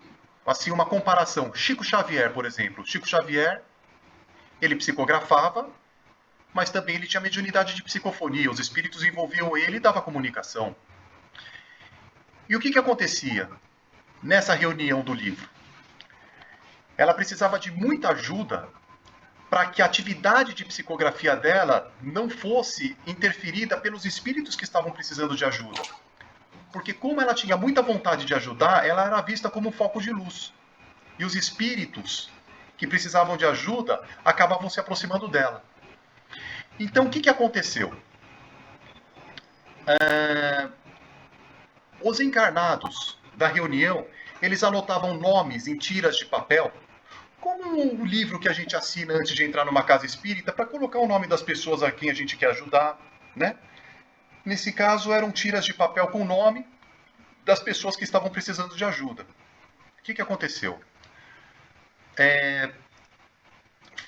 [SPEAKER 4] uma comparação. Chico Xavier, por exemplo. Chico Xavier, ele psicografava, mas também ele tinha mediunidade de psicofonia. Os espíritos envolviam ele e dava comunicação. E o que acontecia nessa reunião do livro? Ela precisava de muita ajuda para que a atividade de psicografia dela não fosse interferida pelos espíritos que estavam precisando de ajuda. porque como ela tinha muita vontade de ajudar, ela era vista como um foco de luz. E os espíritos que precisavam de ajuda acabavam se aproximando dela. Então, o que aconteceu? Os encarnados da reunião, eles anotavam nomes em tiras de papel, como um livro que a gente assina antes de entrar numa casa espírita, para colocar o nome das pessoas a quem a gente quer ajudar, né? Nesse caso, eram tiras de papel com o nome das pessoas que estavam precisando de ajuda. O que aconteceu?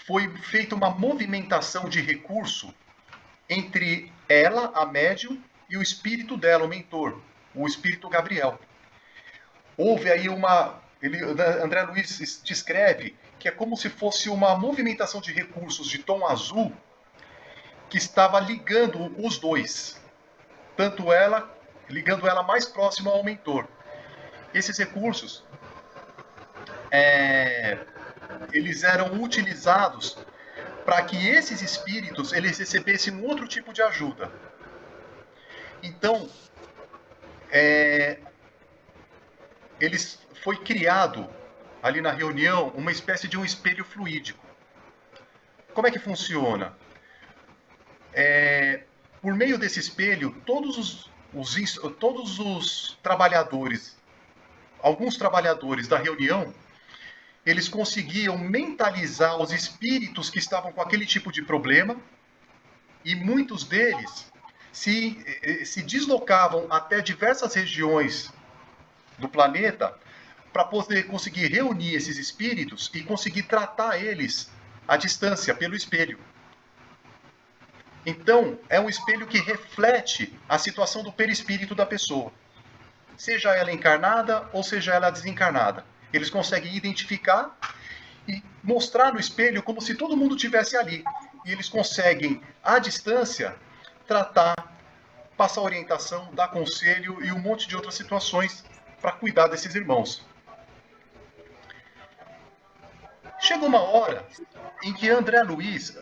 [SPEAKER 4] Foi feita uma movimentação de recurso entre ela, a médium, e o espírito dela, o mentor, o espírito Gabriel. Houve aí André Luiz descreve que é como se fosse uma movimentação de recursos de tom azul que estava ligando os dois, tanto ela, ligando ela mais próxima ao mentor. Esses recursos, eles eram utilizados para que esses espíritos eles recebessem um outro tipo de ajuda. Então, foi criado ali na reunião uma espécie de um espelho fluídico. Como é que funciona? Por meio desse espelho, todos os trabalhadores, alguns trabalhadores da reunião, eles conseguiam mentalizar os espíritos que estavam com aquele tipo de problema, e muitos deles se deslocavam até diversas regiões do planeta para poder conseguir reunir esses espíritos e conseguir tratar eles à distância, pelo espelho. Então, é um espelho que reflete a situação do perispírito da pessoa, seja ela encarnada ou seja ela desencarnada. Eles conseguem identificar e mostrar no espelho como se todo mundo estivesse ali. E eles conseguem, à distância, tratar, passar orientação, dar conselho e um monte de outras situações para cuidar desses irmãos. Chega uma hora em que André Luiz,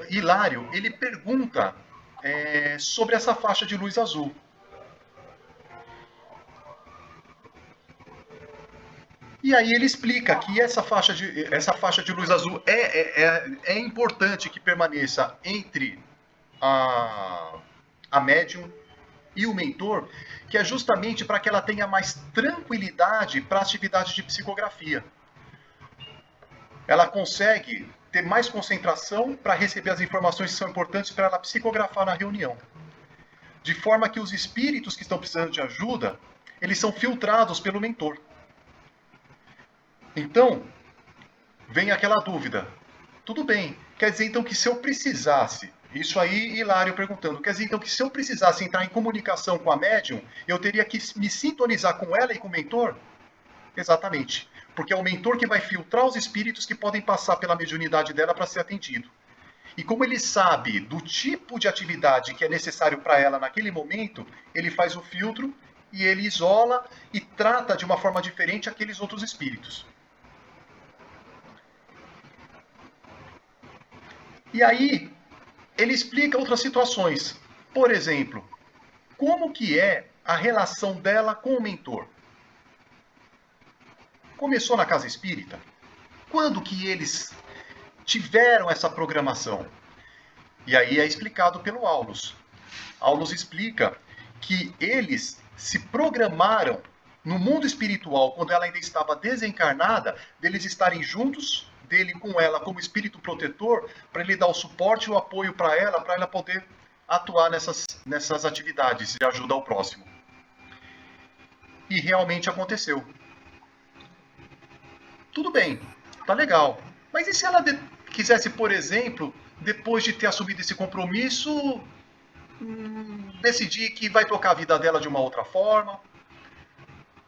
[SPEAKER 4] Hilário, ele pergunta sobre essa faixa de luz azul. E aí ele explica que essa faixa de luz azul é importante que permaneça entre a médium e o mentor, que é justamente para que ela tenha mais tranquilidade para a atividade de psicografia. Ela consegue ter mais concentração para receber as informações que são importantes para ela psicografar na reunião. De forma que os espíritos que estão precisando de ajuda, eles são filtrados pelo mentor. Então, vem aquela dúvida. Tudo bem, quer dizer então que se eu precisasse, isso aí Hilário perguntando, quer dizer então que se eu precisasse entrar em comunicação com a médium, eu teria que me sintonizar com ela e com o mentor? Exatamente, porque é o mentor que vai filtrar os espíritos que podem passar pela mediunidade dela para ser atendido. E como ele sabe do tipo de atividade que é necessário para ela naquele momento, ele faz o filtro e ele isola e trata de uma forma diferente aqueles outros espíritos. E aí, ele explica outras situações. Por exemplo, como que é a relação dela com o mentor? Começou na casa espírita? Quando que eles tiveram essa programação? E aí é explicado pelo Aulus. Aulus explica que eles se programaram no mundo espiritual, quando ela ainda estava desencarnada, deles estarem juntos, dele com ela como espírito protetor, para ele dar o suporte e o apoio para ela poder atuar nessas atividades de ajuda ao próximo. E realmente aconteceu. Tudo bem, tá legal. Mas e se ela quisesse, por exemplo, depois de ter assumido esse compromisso, decidir que vai tocar a vida dela de uma outra forma,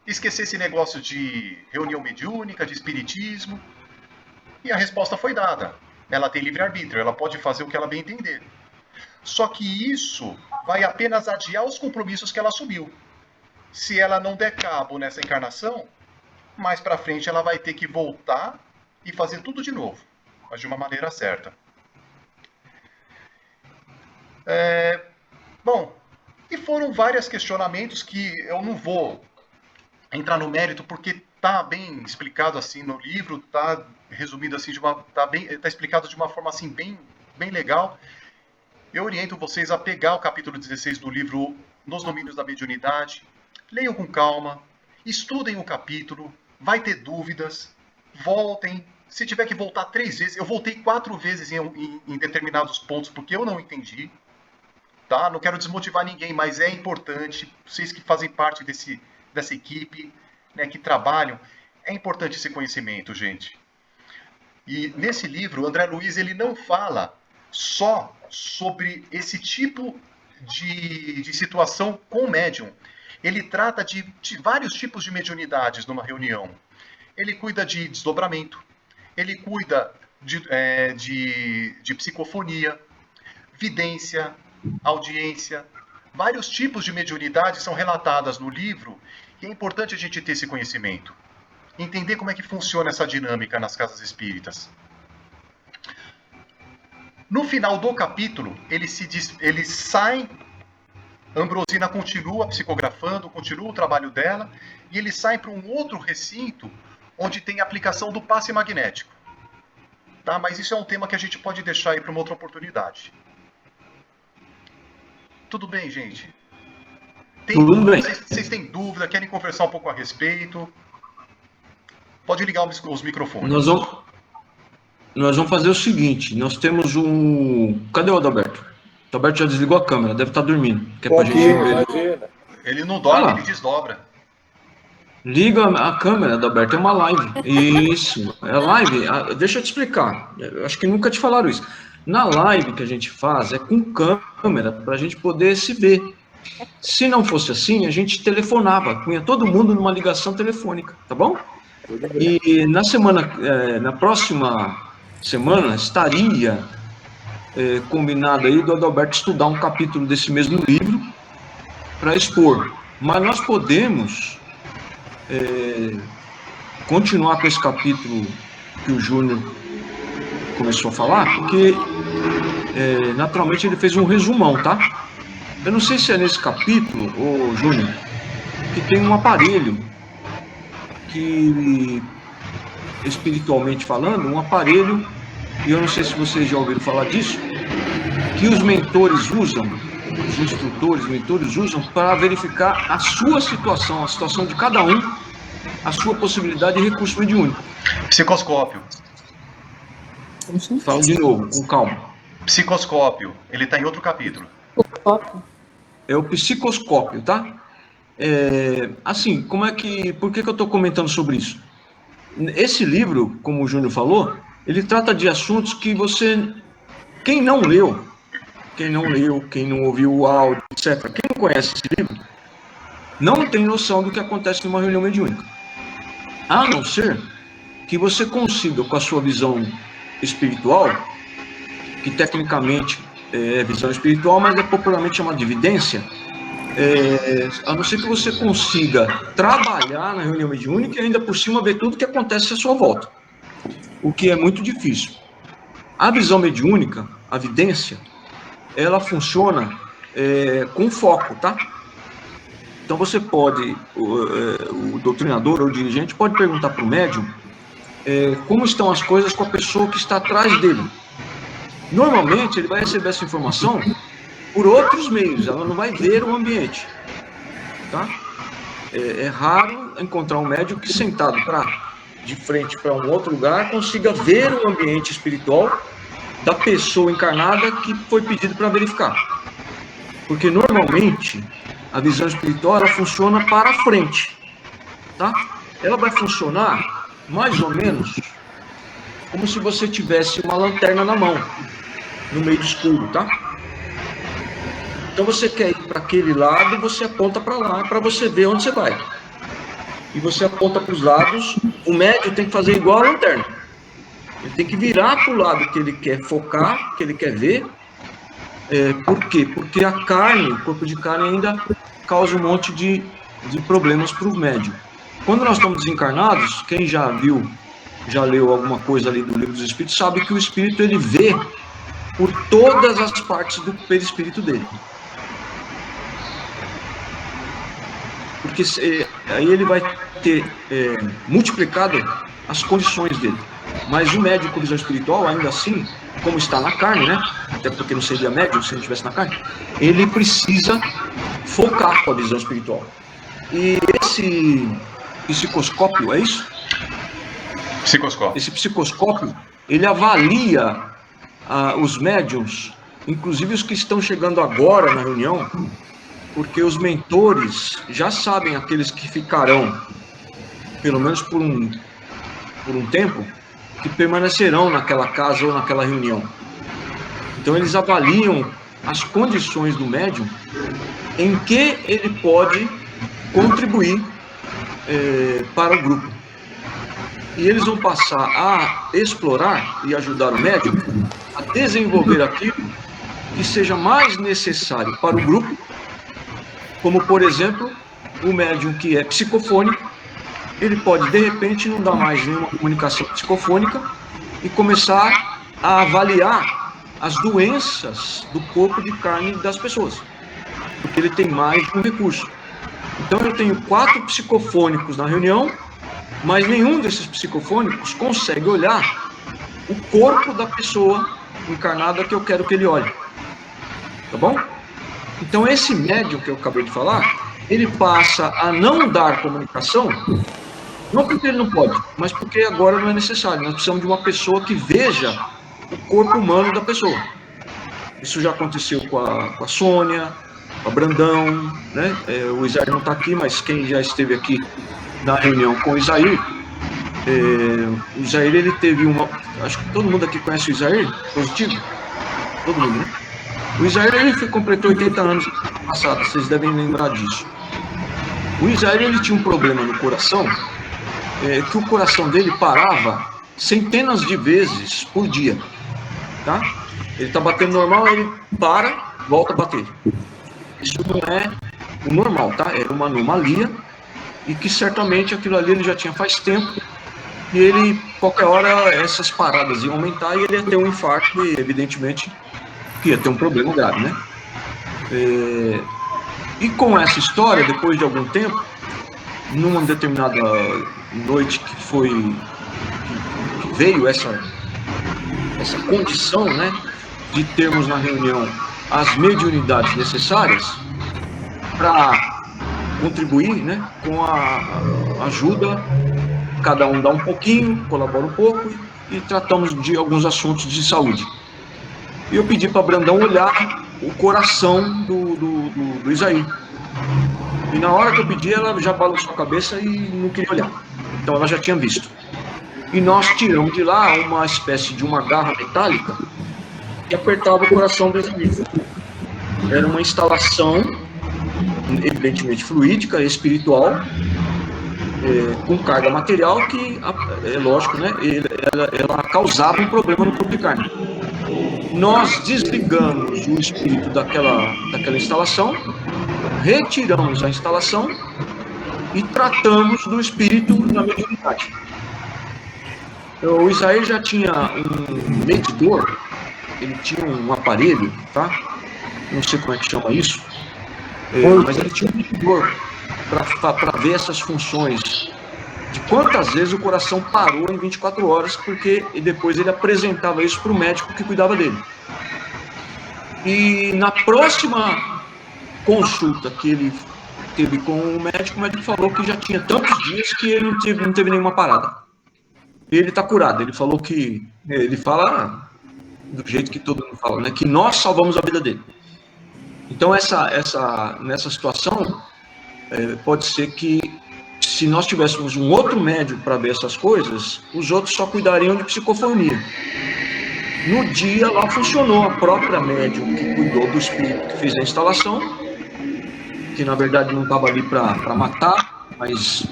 [SPEAKER 4] esquecer esse negócio de reunião mediúnica, de espiritismo? E a resposta foi dada. Ela tem livre-arbítrio, ela pode fazer o que ela bem entender. Só que isso vai apenas adiar os compromissos que ela assumiu. Se ela não der cabo nessa encarnação, mais pra frente ela vai ter que voltar e fazer tudo de novo, mas de uma maneira certa. Bom, E foram vários questionamentos que eu não vou entrar no mérito, porque tá bem explicado assim no livro, tá resumido assim tá explicado de uma forma assim bem legal. Eu oriento vocês a pegar o capítulo 16 do livro Nos Domínios da Mediunidade, leiam com calma, estudem o capítulo, vai ter dúvidas, voltem. Se tiver que voltar 3 vezes, eu voltei 4 vezes em determinados pontos porque eu não entendi. Tá? Não quero desmotivar ninguém, mas é importante, vocês que fazem parte dessa equipe, né, que trabalham, é importante esse conhecimento, gente. E nesse livro, o André Luiz ele não fala só sobre esse tipo de situação com o médium. Ele trata de vários tipos de mediunidades numa reunião. Ele cuida de desdobramento, ele cuida de psicofonia, vidência, audiência. Vários tipos de mediunidade são relatadas no livro e é importante a gente ter esse conhecimento. Entender como é que funciona essa dinâmica nas casas espíritas. No final do capítulo, ele sai, Ambrosina continua psicografando, continua o trabalho dela, e ele sai para um outro recinto onde tem a aplicação do passe magnético. Tá? Mas isso é um tema que a gente pode deixar aí para uma outra oportunidade. Tudo bem, gente?
[SPEAKER 1] Tudo bem.
[SPEAKER 4] Vocês têm dúvida, querem conversar um pouco a respeito? Pode ligar os microfones.
[SPEAKER 1] Nós vamos fazer o seguinte, nós temos um... Cadê o Adalberto? O Adalberto já desligou a câmera, deve estar dormindo. Que é pra gente ver.
[SPEAKER 2] Imagina.
[SPEAKER 4] Ele não dorme, ele desdobra.
[SPEAKER 1] Liga a câmera, Adalberto, é uma live. Isso, é live. Deixa eu te explicar. Eu acho que nunca te falaram isso. Na live que a gente faz é com câmera para a gente poder se ver. Se não fosse assim, a gente telefonava, punha todo mundo numa ligação telefônica, tá bom? E na próxima semana estaria combinado aí do Adalberto estudar um capítulo desse mesmo livro para expor. Mas nós podemos continuar com esse capítulo que o Júnior começou a falar, porque naturalmente ele fez um resumão, tá? Eu não sei se é nesse capítulo, ô Júnior, que tem um aparelho que, espiritualmente falando, um aparelho, e eu não sei se vocês já ouviram falar disso, que os mentores usam, os instrutores, mentores usam para verificar a sua situação, a situação de cada um, a sua possibilidade de recurso mediúnico.
[SPEAKER 4] Psicoscópio.
[SPEAKER 1] Falo de novo, com calma.
[SPEAKER 4] Psicoscópio. Ele está em outro capítulo.
[SPEAKER 1] É o psicoscópio, tá? Assim, por que eu estou comentando sobre isso? Esse livro, como o Júnior falou, ele trata de assuntos que quem não leu, quem não ouviu o áudio, etc., quem não conhece esse livro, não tem noção do que acontece numa reunião mediúnica. A não ser que você consiga, com a sua visão espiritual, que tecnicamente é visão espiritual, mas é popularmente chamada de evidência, a não ser que você consiga trabalhar na reunião mediúnica e ainda por cima ver tudo que acontece à sua volta, o que é muito difícil. A visão mediúnica, a vidência, ela funciona com foco, tá? Então você pode, o doutrinador ou o dirigente pode perguntar para o médium como estão as coisas com a pessoa que está atrás dele. Normalmente ele vai receber essa informação por outros meios, ela não vai ver o ambiente, tá? É raro encontrar um médium que sentado de frente para um outro lugar consiga ver o ambiente espiritual da pessoa encarnada que foi pedido para verificar. Porque normalmente a visão espiritual ela funciona para frente, tá? Ela vai funcionar mais ou menos como se você tivesse uma lanterna na mão, no meio do escuro, tá? Então você quer ir para aquele lado, você aponta para lá para você ver onde você vai. E você aponta para os lados, o médium tem que fazer igual a lanterna. Ele tem que virar para o lado que ele quer focar, que ele quer ver. Por quê? Porque a carne, o corpo de carne ainda causa um monte de problemas para o médium. Quando nós estamos desencarnados, quem já leu alguma coisa ali do Livro dos Espíritos, sabe que o espírito ele vê por todas as partes do perispírito dele. porque aí ele vai ter multiplicado as condições dele. Mas o médium com visão espiritual, ainda assim, como está na carne, né? Até porque não seria médium se não estivesse na carne, ele precisa focar com a visão espiritual. E esse psicoscópio, é isso?
[SPEAKER 4] Psicoscópio.
[SPEAKER 1] Esse psicoscópio, ele avalia os médiums, inclusive os que estão chegando agora na reunião, porque os mentores já sabem aqueles que ficarão, pelo menos por um tempo, que permanecerão naquela casa ou naquela reunião. Então eles avaliam as condições do médium em que ele pode contribuir para o grupo. E eles vão passar a explorar e ajudar o médium a desenvolver aquilo que seja mais necessário para o grupo, como, por exemplo, o médium que é psicofônico, ele pode, de repente, não dar mais nenhuma comunicação psicofônica e começar a avaliar as doenças do corpo de carne das pessoas, porque ele tem mais de um recurso. Então, eu tenho 4 psicofônicos na reunião, mas nenhum desses psicofônicos consegue olhar o corpo da pessoa encarnada que eu quero que ele olhe. Tá bom? Então, esse médium que eu acabei de falar, ele passa a não dar comunicação, não porque ele não pode, mas porque agora não é necessário. Nós precisamos de uma pessoa que veja o corpo humano da pessoa. Isso já aconteceu com a Sônia, com a Brandão, né? O Isair não está aqui, mas quem já esteve aqui na reunião com o Isair, o Isair, ele teve acho que todo mundo aqui conhece o Isair, positivo? Todo mundo, né? O Isair, ele completou 80 anos no passado, vocês devem lembrar disso. O Isair, ele tinha um problema no coração, que o coração dele parava centenas de vezes por dia, tá? Ele tá batendo normal, ele para, volta a bater. Isso não é o normal, tá? É uma anomalia, e que certamente aquilo ali ele já tinha faz tempo, e ele, qualquer hora, essas paradas iam aumentar e ele ia ter um infarto, e evidentemente ia ter um problema grave, né? E com essa história, depois de algum tempo, numa determinada noite que veio essa condição, né, de termos na reunião as mediunidades necessárias para contribuir, né, com a ajuda, cada um dá um pouquinho, colabora um pouco e tratamos de alguns assuntos de saúde. E eu pedi para Brandão olhar o coração do Isair. E na hora que eu pedi, ela já balançou a cabeça e não queria olhar. Então ela já tinha visto. E nós tiramos de lá uma espécie de uma garra metálica que apertava o coração do Isair. Era uma instalação, evidentemente fluídica, espiritual, com carga material que, é lógico, né, ela causava um problema no corpo de carne. Nós desligamos o espírito daquela instalação, retiramos a instalação e tratamos do espírito na mediunidade. O Isair já tinha um medidor, ele tinha um aparelho, tá? Não sei como é que chama isso, mas ele tinha um medidor para ver essas funções, de quantas vezes o coração parou em 24 horas, porque depois ele apresentava isso para o médico que cuidava dele. E na próxima consulta que ele teve com o médico falou que já tinha tantos dias que ele não teve nenhuma parada. E ele está curado. Ele falou que... Ele fala do jeito que todo mundo fala, né? Que nós salvamos a vida dele. Então, nessa situação, pode ser que, se nós tivéssemos um outro médium para ver essas coisas, os outros só cuidariam de psicofonia. No dia, lá funcionou a própria médium que cuidou do espírito que fez a instalação, que na verdade não estava ali para matar, mas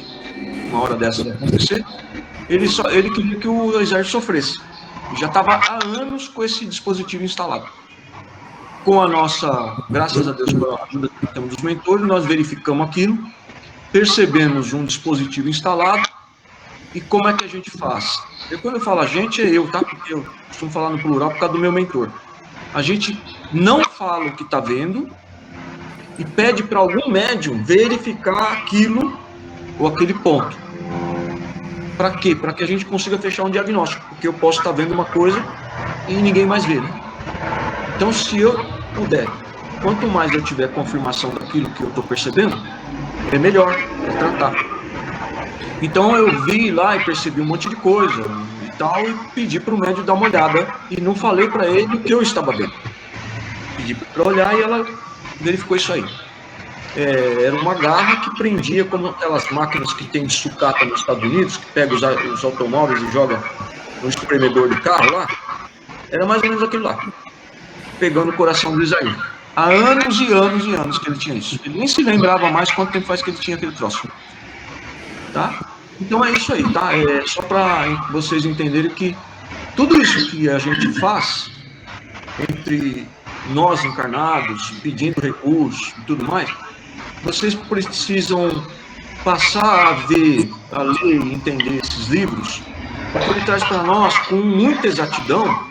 [SPEAKER 1] uma hora dessa ia acontecer. Ele queria que o exército sofresse. Já estava há anos com esse dispositivo instalado. Com a nossa, graças a Deus, com a ajuda que temos dos mentores, nós verificamos aquilo, percebemos um dispositivo instalado, e como é que a gente faz? E quando eu falo a gente, é eu, tá? Porque eu costumo falar no plural por causa do meu mentor. A gente não fala o que está vendo e pede para algum médium verificar aquilo ou aquele ponto. Para quê? Para que a gente consiga fechar um diagnóstico, porque eu posso estar vendo uma coisa e ninguém mais vê, né? Então, se eu puder, quanto mais eu tiver confirmação daquilo que eu estou percebendo, é melhor tratar. Então, eu vi lá e percebi um monte de coisa e tal, e pedi para o médium dar uma olhada, e não falei para ele o que eu estava vendo. Pedi para olhar e ela verificou isso aí. Era uma garra que prendia como aquelas máquinas que tem de sucata nos Estados Unidos, que pega os automóveis e joga no espremedor de carro lá. Era mais ou menos aquilo lá, pegando o coração do Isaí. Há anos e anos e anos que ele tinha isso. Ele nem se lembrava mais quanto tempo faz que ele tinha aquele troço. Tá? Então é isso aí, tá? É só para vocês entenderem que tudo isso que a gente faz entre nós encarnados, pedindo recursos e tudo mais, vocês precisam passar a ver, a ler e entender esses livros, porque ele traz para nós, com muita exatidão,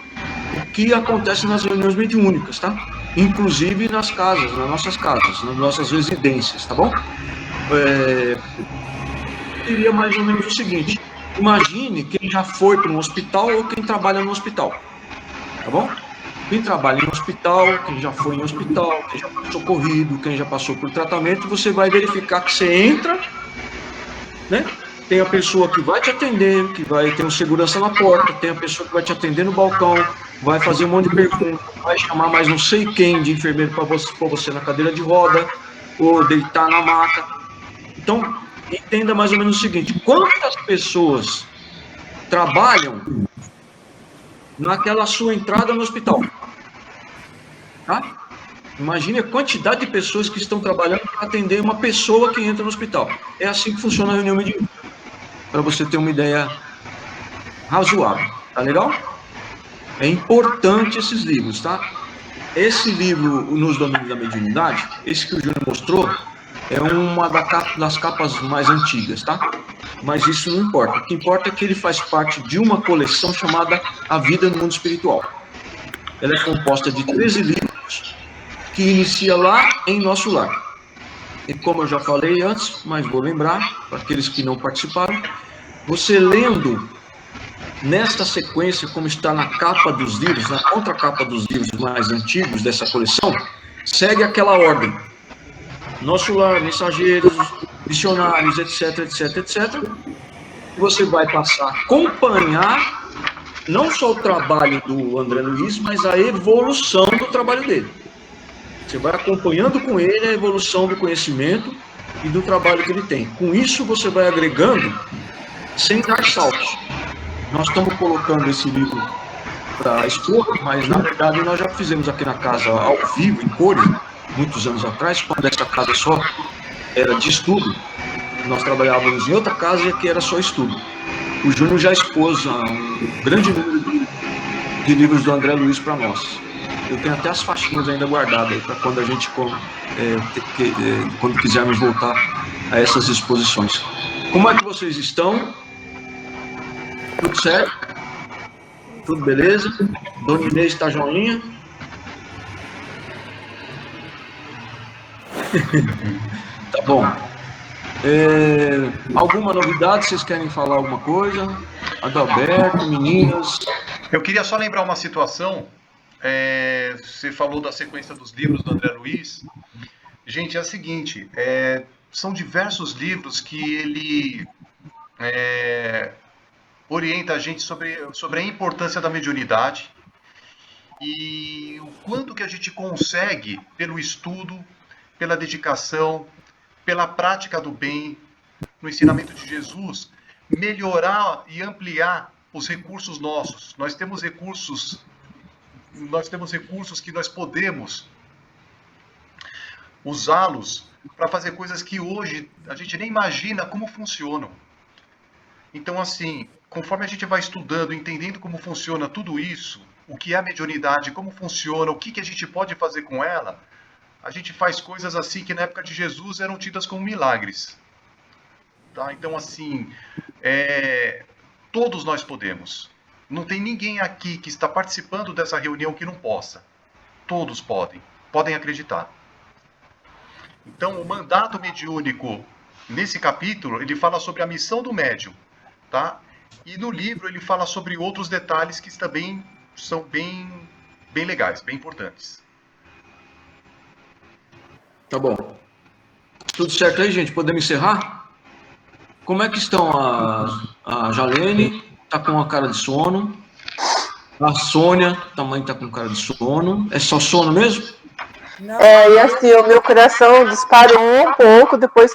[SPEAKER 1] o que acontece nas reuniões mediúnicas, tá? Inclusive nas casas, nas nossas residências, tá bom? Seria mais ou menos o seguinte: imagine quem já foi para um hospital ou quem trabalha no hospital, tá bom? Quem trabalha em hospital, quem já foi em hospital, quem já foi socorrido, quem já passou por tratamento, você vai verificar que você entra, né? Tem a pessoa que vai te atender, que vai ter um segurança na porta, tem a pessoa que vai te atender no balcão, vai fazer um monte de perguntas, vai chamar mais não sei quem de enfermeiro para você pôr você na cadeira de roda ou deitar na maca. Então, entenda mais ou menos o seguinte: quantas pessoas trabalham naquela sua entrada no hospital? Tá? Imagine a quantidade de pessoas que estão trabalhando para atender uma pessoa que entra no hospital. É assim que funciona a reunião mediúnica, para você ter uma ideia razoável. Tá legal? É importante esses livros, tá? Esse livro, Nos Domínios da Mediunidade, esse que o Júnior mostrou, é uma das capas mais antigas, tá? Mas isso não importa. O que importa é que ele faz parte de uma coleção chamada A Vida no Mundo Espiritual. Ela é composta de 13 livros que inicia lá em Nosso Lar. E como eu já falei antes, mas vou lembrar para aqueles que não participaram, você lendo nesta sequência, como está na capa dos livros, na contracapa dos livros mais antigos dessa coleção, segue aquela ordem: Nosso Lar, Mensageiros, Missionários, etc, etc, etc. Você vai passar a acompanhar não só o trabalho do André Luiz, mas a evolução do trabalho dele. Você vai acompanhando com ele a evolução do conhecimento e do trabalho que ele tem. Com isso, você vai agregando sem dar saltos. Nós estamos colocando esse livro para expor, mas na verdade nós já fizemos aqui na casa ao vivo, em cores, muitos anos atrás, quando essa casa só era de estudo. Nós trabalhávamos em outra casa e aqui era só estudo. O Júnior já expôs um grande número de livros do André Luiz para nós. Eu tenho até as faixinhas ainda guardadas para quando a gente, quando quisermos voltar a essas exposições. Como é que vocês estão? Tudo certo? Tudo beleza? Dona Inês está joinha? Tá bom. Alguma novidade? Vocês querem falar alguma coisa? Adalberto, meninas?
[SPEAKER 4] Eu queria só lembrar uma situação. Você falou da sequência dos livros do André Luiz. Gente, é a seguinte, são diversos livros que ele orienta a gente sobre a importância da mediunidade e o quanto que a gente consegue, pelo estudo, pela dedicação, pela prática do bem, no ensinamento de Jesus, melhorar e ampliar os recursos nossos. Nós temos recursos que nós podemos usá-los para fazer coisas que hoje a gente nem imagina como funcionam. Então, assim, conforme a gente vai estudando, entendendo como funciona tudo isso, o que é a mediunidade, como funciona, o que a gente pode fazer com ela, a gente faz coisas assim que na época de Jesus eram tidas como milagres. Tá? Então, assim, todos nós podemos. Não tem ninguém aqui que está participando dessa reunião que não possa. Todos podem acreditar. Então, o mandato mediúnico, nesse capítulo, ele fala sobre a missão do médium, tá? E no livro ele fala sobre outros detalhes que também são bem legais, bem importantes.
[SPEAKER 1] Tá bom. Tudo certo aí, gente? Podemos encerrar? Como é que estão a Jalene? Tá com uma cara de sono. A Sônia também tá com cara de sono. É só sono mesmo?
[SPEAKER 3] E assim, o meu coração disparou um pouco, depois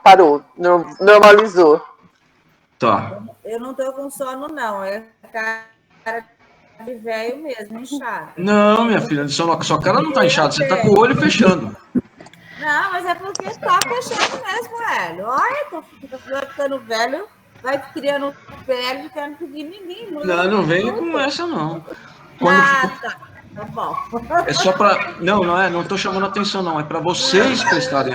[SPEAKER 3] parou, normalizou.
[SPEAKER 1] Tá.
[SPEAKER 6] Eu não tô com sono, não. É cara de velho mesmo, inchado.
[SPEAKER 1] Não, minha filha, sua cara não tá inchada, você tá com o olho fechando.
[SPEAKER 6] Não, mas é porque tá fechando mesmo, velho. Olha, tô ficando velho, vai criando pele, não quero pedir ninguém.
[SPEAKER 1] Não venha com essa, não.
[SPEAKER 6] Tá bom.
[SPEAKER 1] É só para não tô chamando atenção, não. É para vocês prestarem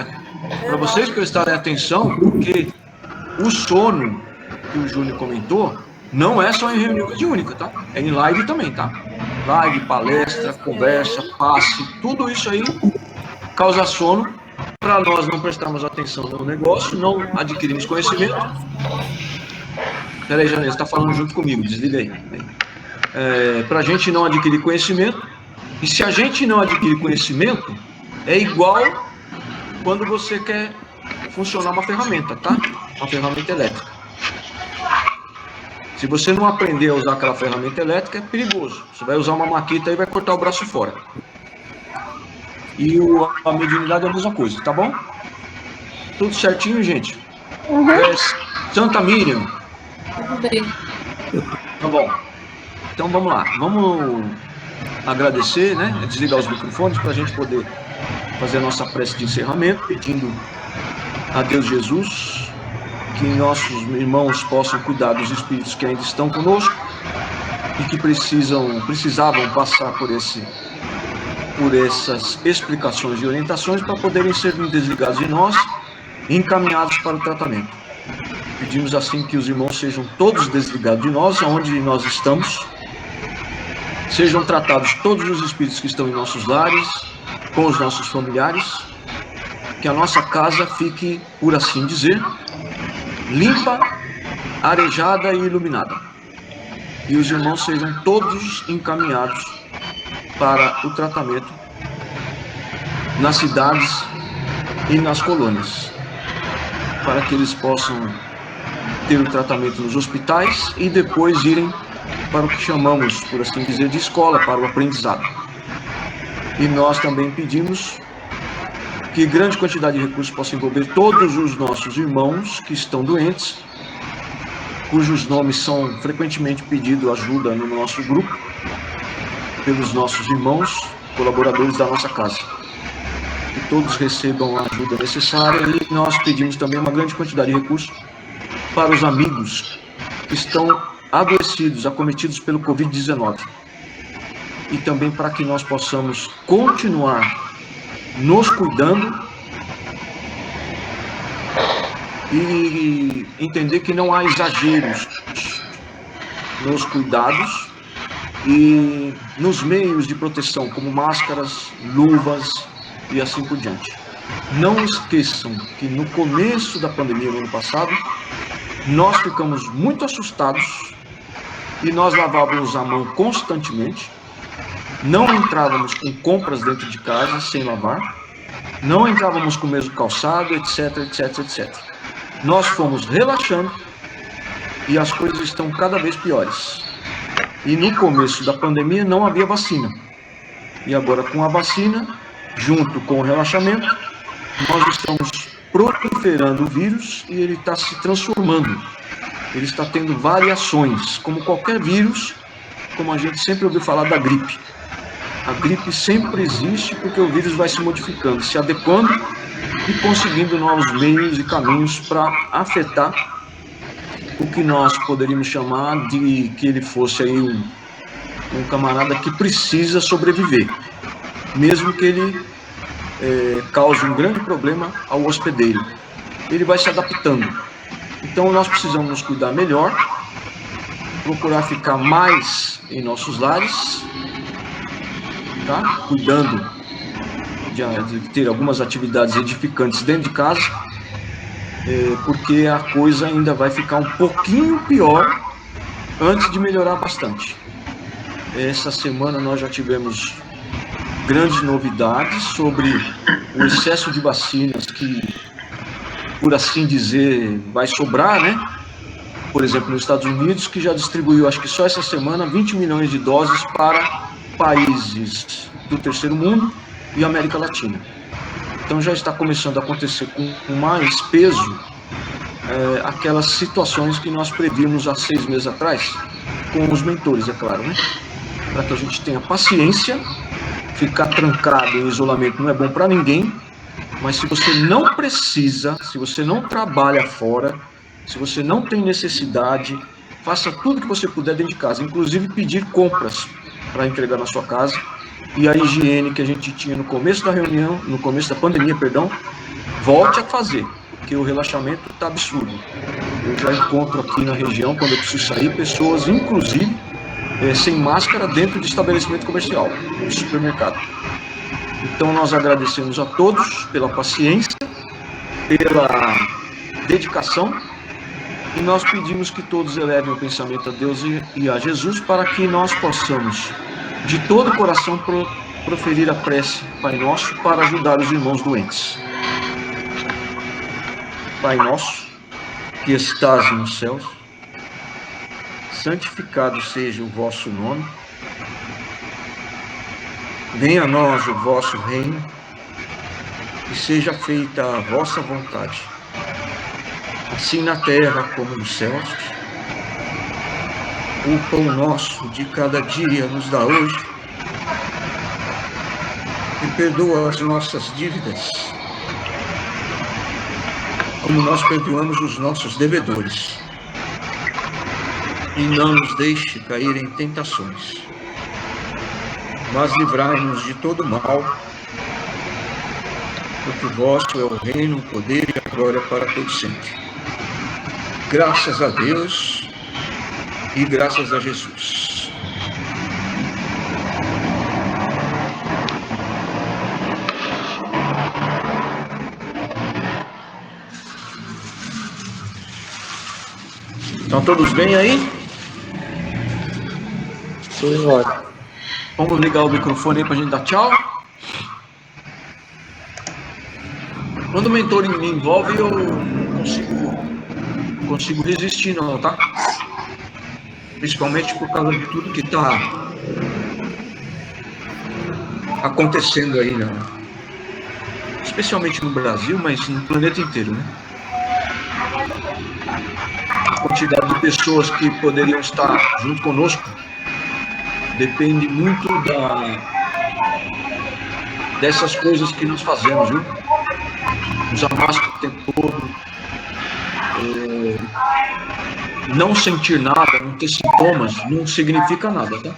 [SPEAKER 1] atenção, porque o sono que o Júnior comentou não é só em reunião mediúnica, tá? É em live também, tá? Live, palestra, conversa, passe, tudo isso aí causa sono. Para nós não prestarmos atenção no negócio, não adquirimos conhecimento. Peraí, Janine, você está falando junto comigo, desliga aí. Para a gente não adquirir conhecimento, e se a gente não adquirir conhecimento, é igual quando você quer funcionar uma ferramenta, tá? Uma ferramenta elétrica. Se você não aprender a usar aquela ferramenta elétrica, é perigoso. Você vai usar uma maquita e vai cortar o braço fora. E a mediunidade é a mesma coisa, tá bom? Tudo certinho, gente?
[SPEAKER 3] Uhum.
[SPEAKER 1] Santa Miriam.
[SPEAKER 7] Tudo bem.
[SPEAKER 1] Tá bom. Então vamos lá. Vamos agradecer, né? Desligar os microfones para a gente poder fazer a nossa prece de encerramento, pedindo a Deus Jesus que nossos irmãos possam cuidar dos espíritos que ainda estão conosco e que precisavam passar por essas explicações e orientações para poderem ser desligados de nós e encaminhados para o tratamento. Pedimos assim que os irmãos sejam todos desligados de nós, aonde nós estamos, sejam tratados todos os espíritos que estão em nossos lares, com os nossos familiares, que a nossa casa fique, por assim dizer, limpa, arejada e iluminada. E os irmãos sejam todos encaminhados para o tratamento nas cidades e nas colônias, para que eles possam ter o tratamento nos hospitais e depois irem para o que chamamos, por assim dizer, de escola, para o aprendizado. E nós também pedimos que grande quantidade de recursos possa envolver todos os nossos irmãos que estão doentes, cujos nomes são frequentemente pedidos ajuda no nosso grupo, pelos nossos irmãos, colaboradores da nossa casa. Que todos recebam a ajuda necessária e nós pedimos também uma grande quantidade de recursos para os amigos que estão adoecidos, acometidos pelo Covid-19. E também para que nós possamos continuar nos cuidando e entender que não há exageros nos cuidados e nos meios de proteção, como máscaras, luvas e assim por diante. Não esqueçam que no começo da pandemia, no ano passado, nós ficamos muito assustados e nós lavávamos a mão constantemente, não entrávamos com compras dentro de casa sem lavar, não entrávamos com o mesmo calçado, etc, etc, etc. Nós fomos relaxando e as coisas estão cada vez piores. E no começo da pandemia não havia vacina. E agora com a vacina, junto com o relaxamento, nós estamos proliferando o vírus e ele está se transformando. Ele está tendo variações, como qualquer vírus, como a gente sempre ouviu falar da gripe. A gripe sempre existe porque o vírus vai se modificando, se adequando e conseguindo novos meios e caminhos para afetar o que nós poderíamos chamar de que ele fosse aí um camarada que precisa sobreviver, mesmo que ele cause um grande problema ao hospedeiro. Ele vai se adaptando. Então nós precisamos nos cuidar melhor, procurar ficar mais em nossos lares, tá? Cuidando de ter algumas atividades edificantes dentro de casa, porque a coisa ainda vai ficar um pouquinho pior antes de melhorar bastante. Essa semana nós já tivemos grandes novidades sobre o excesso de vacinas que, por assim dizer, vai sobrar, né? Por exemplo, nos Estados Unidos, que já distribuiu, acho que só essa semana, 20 milhões de doses para países do terceiro mundo e América Latina. Então já está começando a acontecer com mais peso aquelas situações que nós prevíamos há 6 meses atrás, com os mentores, é claro, né? Para que a gente tenha paciência. Ficar trancado em isolamento não é bom para ninguém, mas se você não precisa, se você não trabalha fora, se você não tem necessidade, faça tudo que você puder dentro de casa, inclusive pedir compras para entregar na sua casa. E a higiene que a gente tinha no começo da reunião, no começo da pandemia, perdão, volte a fazer, porque o relaxamento está absurdo. Eu já encontro aqui na região, quando eu preciso sair, pessoas, inclusive, sem máscara dentro de estabelecimento comercial, de supermercado. Então nós agradecemos a todos pela paciência, pela dedicação, e nós pedimos que todos elevem o pensamento a Deus e a Jesus, para que nós possamos, de todo o coração, proferir a prece, Pai Nosso, para ajudar os irmãos doentes. Pai Nosso, que estás nos céus, santificado seja o vosso nome, venha a nós o vosso reino, e seja feita a vossa vontade, assim na terra como nos céus. O pão nosso de cada dia nos dá hoje, e perdoa as nossas dívidas, como nós perdoamos os nossos devedores. E não nos deixe cair em tentações, mas livrai-nos de todo mal, porque vosso é o reino, o poder e a glória para todos sempre. Graças a Deus e graças a Jesus. Estão todos bem aí?
[SPEAKER 2] Senhor.
[SPEAKER 1] Vamos ligar o microfone aí para a gente dar tchau. Quando o mentor me envolve, eu não consigo resistir não, tá? Principalmente por causa de tudo que está acontecendo aí, especialmente no Brasil, mas no planeta inteiro, né? A quantidade de pessoas que poderiam estar junto conosco depende muito dessas coisas que nós fazemos, viu? Usar máscara o tempo todo, não sentir nada, não ter sintomas, não significa nada, tá?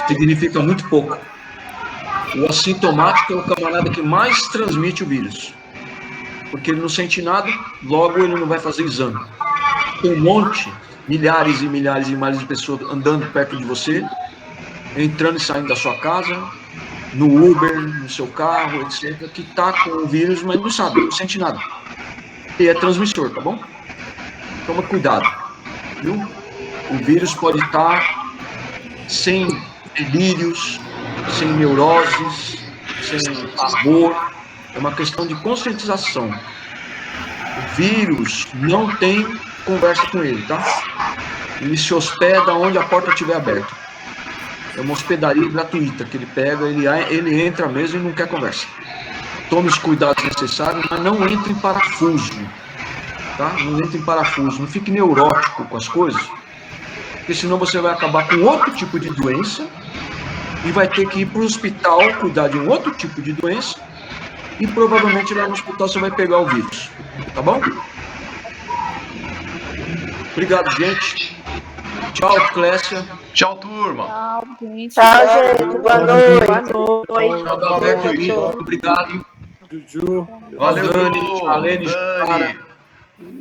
[SPEAKER 1] Significa muito pouco. O assintomático é o camarada que mais transmite o vírus, porque ele não sente nada, logo ele não vai fazer exame. Tem um monte, milhares e milhares e milhares de pessoas andando perto de você, entrando e saindo da sua casa, no Uber, no seu carro, etc., que está com o vírus, mas não sabe, não sente nada. E é transmissor, tá bom? Toma cuidado, viu? O vírus pode estar sem delírios, sem neuroses, sem pavor. É uma questão de conscientização. O vírus não tem conversa com ele, tá? Ele se hospeda onde a porta estiver aberta. É uma hospedaria gratuita que ele pega, ele entra mesmo e não quer conversa. Tome os cuidados necessários, mas não entre em parafuso, tá? Não entre em parafuso, não fique neurótico com as coisas, porque senão você vai acabar com outro tipo de doença e vai ter que ir para o hospital cuidar de um outro tipo de doença e provavelmente lá no hospital você vai pegar o vírus, tá bom? Obrigado, gente. Tchau, Clécia.
[SPEAKER 4] Tchau, turma.
[SPEAKER 6] Tchau, gente.
[SPEAKER 3] Tchau, gente. Boa noite.
[SPEAKER 1] Tchau, Dalberto. Obrigado.
[SPEAKER 2] Juju.
[SPEAKER 4] Valeu,
[SPEAKER 1] Dani,
[SPEAKER 4] Dudu.
[SPEAKER 1] Alene,
[SPEAKER 4] Dani.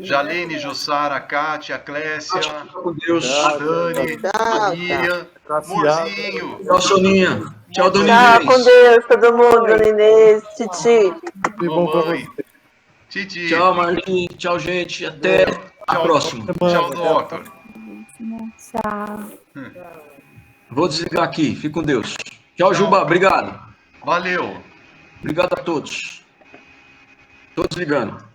[SPEAKER 4] Jalene, Jussara, Kátia, Clécia,
[SPEAKER 1] Com Deus.
[SPEAKER 4] a Dani, a
[SPEAKER 7] Tchau,
[SPEAKER 4] Miriam,
[SPEAKER 2] Graciado.
[SPEAKER 4] Amorzinho.
[SPEAKER 1] Tchau, Soninha. Tchau, Dona
[SPEAKER 3] Tchau, com
[SPEAKER 1] Inês.
[SPEAKER 3] Deus, todo mundo, Dona Inês, Titi.
[SPEAKER 2] Tudo bom pra
[SPEAKER 4] Mamãe.
[SPEAKER 2] você.
[SPEAKER 4] Titi.
[SPEAKER 1] Tchau, Marli. Tchau, gente. Até a próxima.
[SPEAKER 4] Tchau, Doctor.
[SPEAKER 5] Tchau.
[SPEAKER 1] Vou desligar aqui. Fique com Deus. Tchau, Juba. Obrigado.
[SPEAKER 4] Valeu.
[SPEAKER 1] Obrigado a todos. Tô desligando.